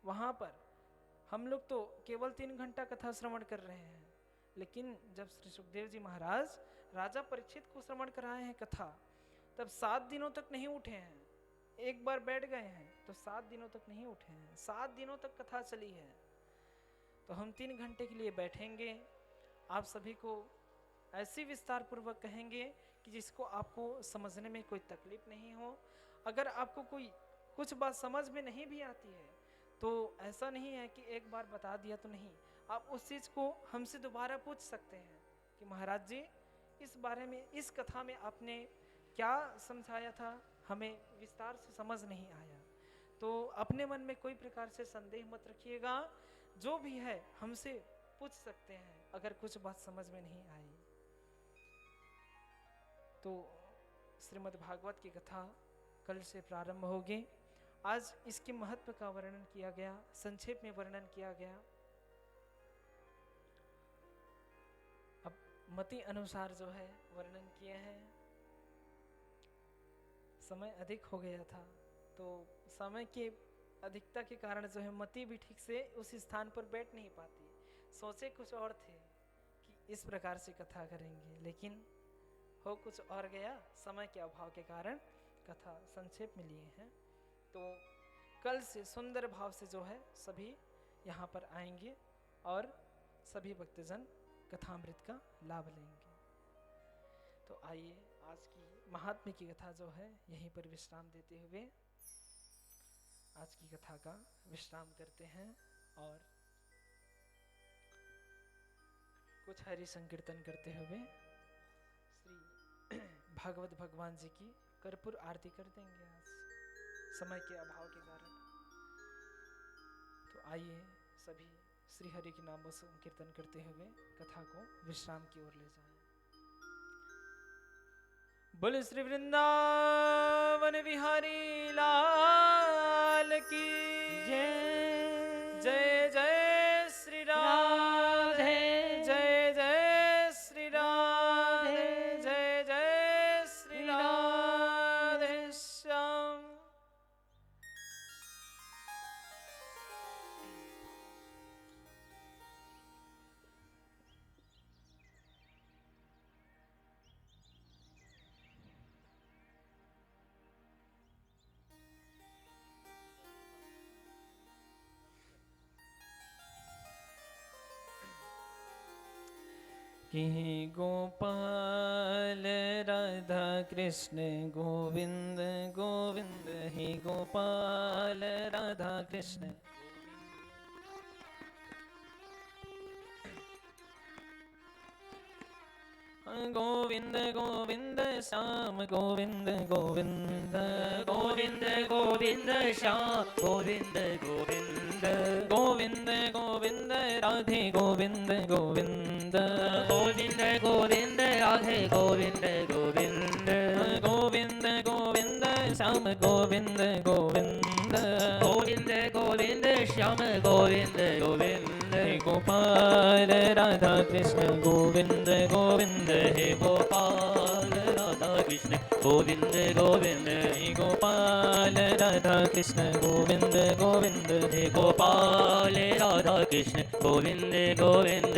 वहां पर हम लोग तो केवल 3 घंटा कथा श्रवण कर रहे हैं, लेकिन जब श्री सुखदेव जी महाराज राजा परीक्षित को श्रवण कराए हैं कथा, तब 7 दिनों तक नहीं उठे हैं। एक बार बैठ गए हैं तो 7 दिनों तक नहीं उठे हैं, 7 दिनों तक कथा चली है। तो हम 3 घंटे के लिए बैठेंगे, आप सभी को ऐसी विस्तार पूर्वक कहेंगे कि जिसको आपको समझने में कोई तकलीफ नहीं हो। अगर आपको कोई कुछ बात समझ में नहीं भी आती है तो ऐसा नहीं है कि एक बार बता दिया तो नहीं, आप उस चीज को हमसे दोबारा पूछ सकते हैं कि महाराज जी इस बारे में, इस कथा में आपने क्या समझाया था, हमें विस्तार से समझ नहीं आया। तो अपने मन में कोई प्रकार से संदेह मत रखिएगा, जो भी है हमसे पूछ सकते हैं अगर कुछ बात समझ में नहीं आई। तो श्रीमद् भागवत की कथा कल से प्रारंभ होगी। आज इसके महत्व का वर्णन किया गया, संक्षेप में वर्णन किया गया। अब मति अनुसार जो है वर्णन किए हैं। समय अधिक हो गया था तो समय की अधिकता के कारण जो है मति भी ठीक से उस स्थान पर बैठ नहीं पाती। सोचे कुछ और थे कि इस प्रकार से कथा करेंगे, लेकिन हो कुछ और गया, समय के अभाव के कारण कथा संक्षेप में लिए हैं। तो कल से सुंदर भाव से जो है सभी यहाँ पर आएंगे और सभी भक्तजन कथामृत का लाभ लेंगे। तो आइए आज की महात्म्य की कथा जो है यहीं पर विश्राम देते हुए आज की कथा का विश्राम करते हैं और कुछ हरि संकीर्तन करते हुए श्री भागवत भगवान जी की कर्पूर आरती कर देंगे आज समय के अभाव के कारण। तो आइए सभी श्री हरि के नाम संकीर्तन करते हुए कथा को विश्राम की ओर ले जाएं। बोल श्री वृंदावन बिहारी लाल की जय जय जय श्री राधे, जय जय श्री राधे, जय जय श्री राधे श्याम। कि गोपाल राधा कृष्ण गोविंद गोविंद, हे गोपाल राधा कृष्ण गोविंद गोविंद श्याम गोविंद गोविंद गोविंद गोविंद श्याम गोविंद गोविंद गोविंद गोविंद राधे गोविंद गोविंद गोविंद गोविंद राधे गोविंद गोविंद गोविंद गोविंद श्याम गोविंद गोविंद गोविंद गोविंद श्याम गोविंद गोविंद गोपाल राधा कृष्ण गोविंद गोविंद, हे गोपाल राधा कृष्ण गोविंद गोविंद हे गोपाल राधा कृष्ण गोविंद गोविंद, हे गोपाल राधा कृष्ण गोविंद गोविंद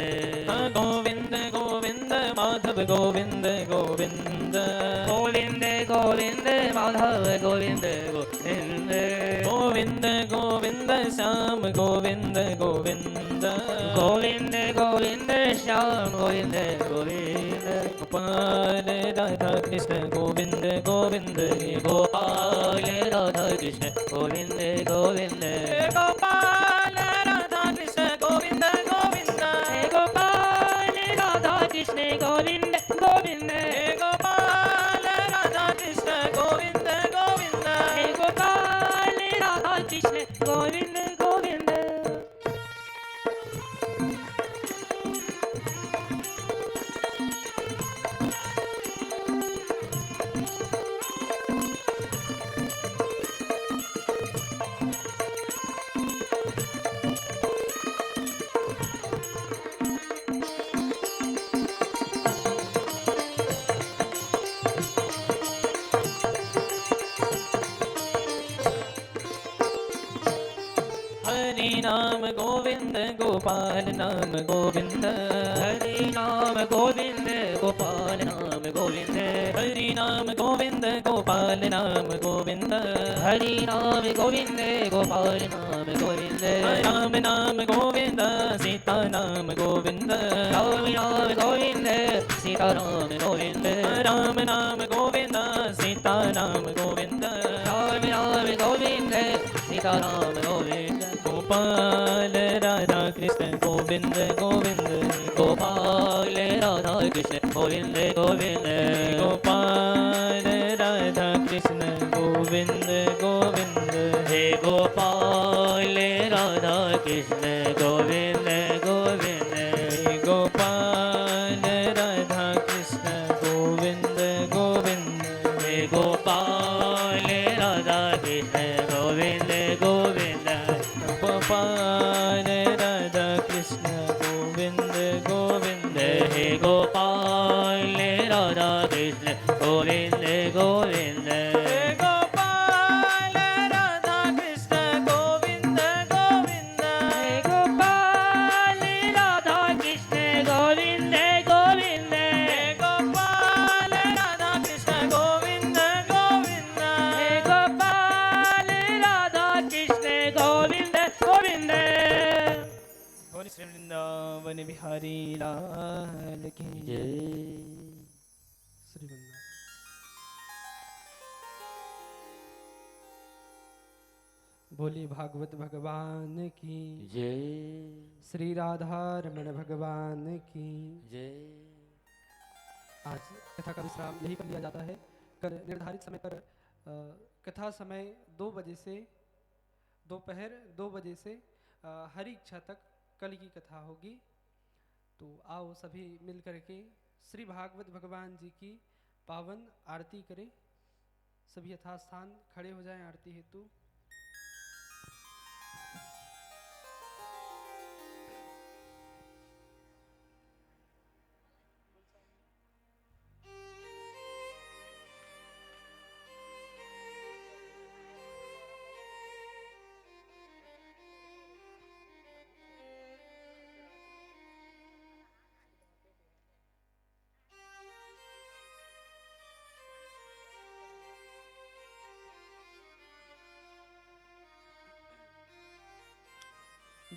गोविंद गोविंद माधव गोविंद गोविंद गोविंद गोविंद माधव गोविंद गोविंद गोविंद गोविंद श्याम गोविंद गोविंद गोविंद गोविंद श्याम गोविंद गोविंद गोपाल राधा कृष्ण गोविंद गोविंद, गोपाल राधा कृष्ण गोविंद गोविंद गोपाल राधा कृष्ण गोविंद गोविंद, गोपाल राधा कृष्ण गोविंद गोविंद गोपाल राधा कृष्ण गोविंद गोविंद, गोपाल राधा कृष्ण गोविंद गोविंद हरि नाम गोविंद गोपाल नाम गोविंद, हरि नाम गोविंद गोपाल नाम गोविंद हरि नाम गोविंद गोपाल नाम गोविंद, हरि नाम गोविंद गोपाल नाम गोविंद राम नाम गोविंद सीता नाम गोविंद, राम नाम गोविंद सीता राम गोविंद राम नाम गोविंद सीता नाम गोविंद, राम नाम गोविंद सीता राम गोविंद गोपाल राधा कृष्ण गोविंद गोविंद, गोपाल राधा कृष्ण गोविंद गोविंद गोपाल राधा कृष्ण गोविंद गोविंद, हे गोपाल राधा कृष्ण गोविंद गोविंद गोपाल राधा कृष्ण गोविंद गोविंद, हे गोपाल राधा कृष्ण गोविंद गोविंद गोपाल राधा कृष्ण गोविंद गोविंद, हे गोपाल राधा कृष्ण गोविंद गोविंद गोपाल राधा कृष्ण गोविंद गोविंद, गोपाल राधा कृष्ण गोविंद गोविंद गोपाल राधा कृष्ण गोविंद गोविंद, गोपाल राधा कृष्ण गोविंद गोविंद बोल श्री वृंदावन बिहारी लाल की श्री वृंदावन। बोली भागवत भगवान की जय श्री राधा रमण भगवान की जय। आज कथा का विश्राम यही पर लिया जाता है। कल निर्धारित समय पर कथा समय 2 बजे से दोपहर 2 बजे से हरि इच्छा तक कल की कथा होगी। तो आओ सभी मिल करके श्री भागवत भगवान जी की पावन आरती करें। सभी यथास्थान खड़े हो जाएं आरती हेतु।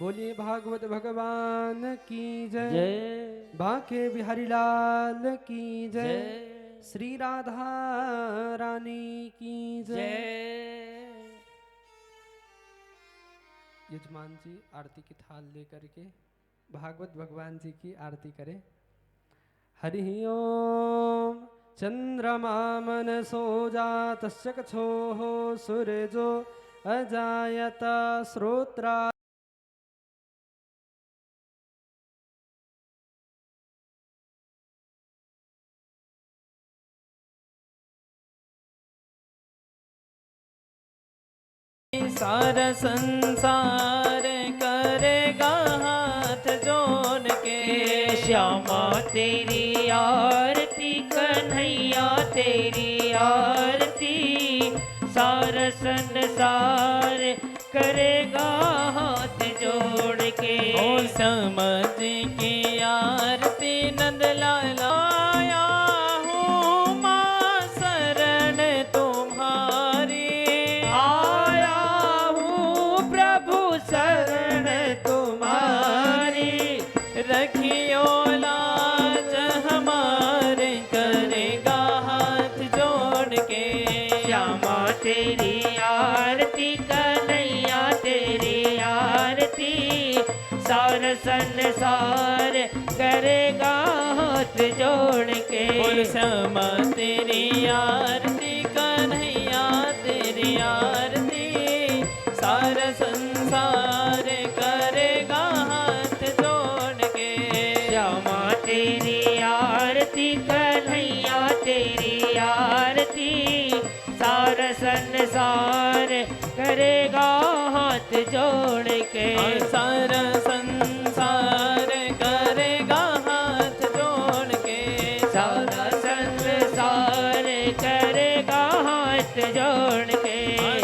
बोलिए भागवत भगवान की जय। जय बांके बिहारी लाल की जय। जय श्री राधा रानी की जय। जय। यजमान जी आरती की थाल लेकर के भागवत भगवान जी की आरती करें। हरि ओम। चंद्रमा मनसो जातस्य कछोः सूरजो अजायत श्रोत्रा सारा संसार करेगा हाथ जोड़ के। श्यामा तेरी आरती कन्हैया तेरी आरती सारा संसार करेगा हाथ जोड़ के। ओ समझ की आरती नंद लाला आया हूँ माँ शरण तुम्हारी। आया हूँ प्रभु शरण तुम्हारी। रखियो लाज हमारे करेगा हाथ जोड़ के। श्यामा तेरी आरती कन्हैया तेरी आरती सारा संसार करेगा हाथ जोड़ के। बोल श्यामा तेरी आरती कन्हैया तेरी आरती सारा संसार करेगा हाथ जोड़ के। श्यामा तेरी आरती कन्हैया तेरी आरती सारा संसार करेगा हाथ जोड़ के। और सारा संसार करेगा हाथ जोड़ के। सारा संसार करेगा हाथ जोड़ के।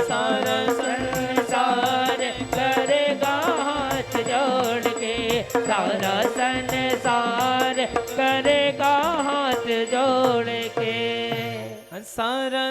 सारा संसार करेगा हाथ जोड़ के। सारा संसार करेगा हाथ जोड़ के। सारा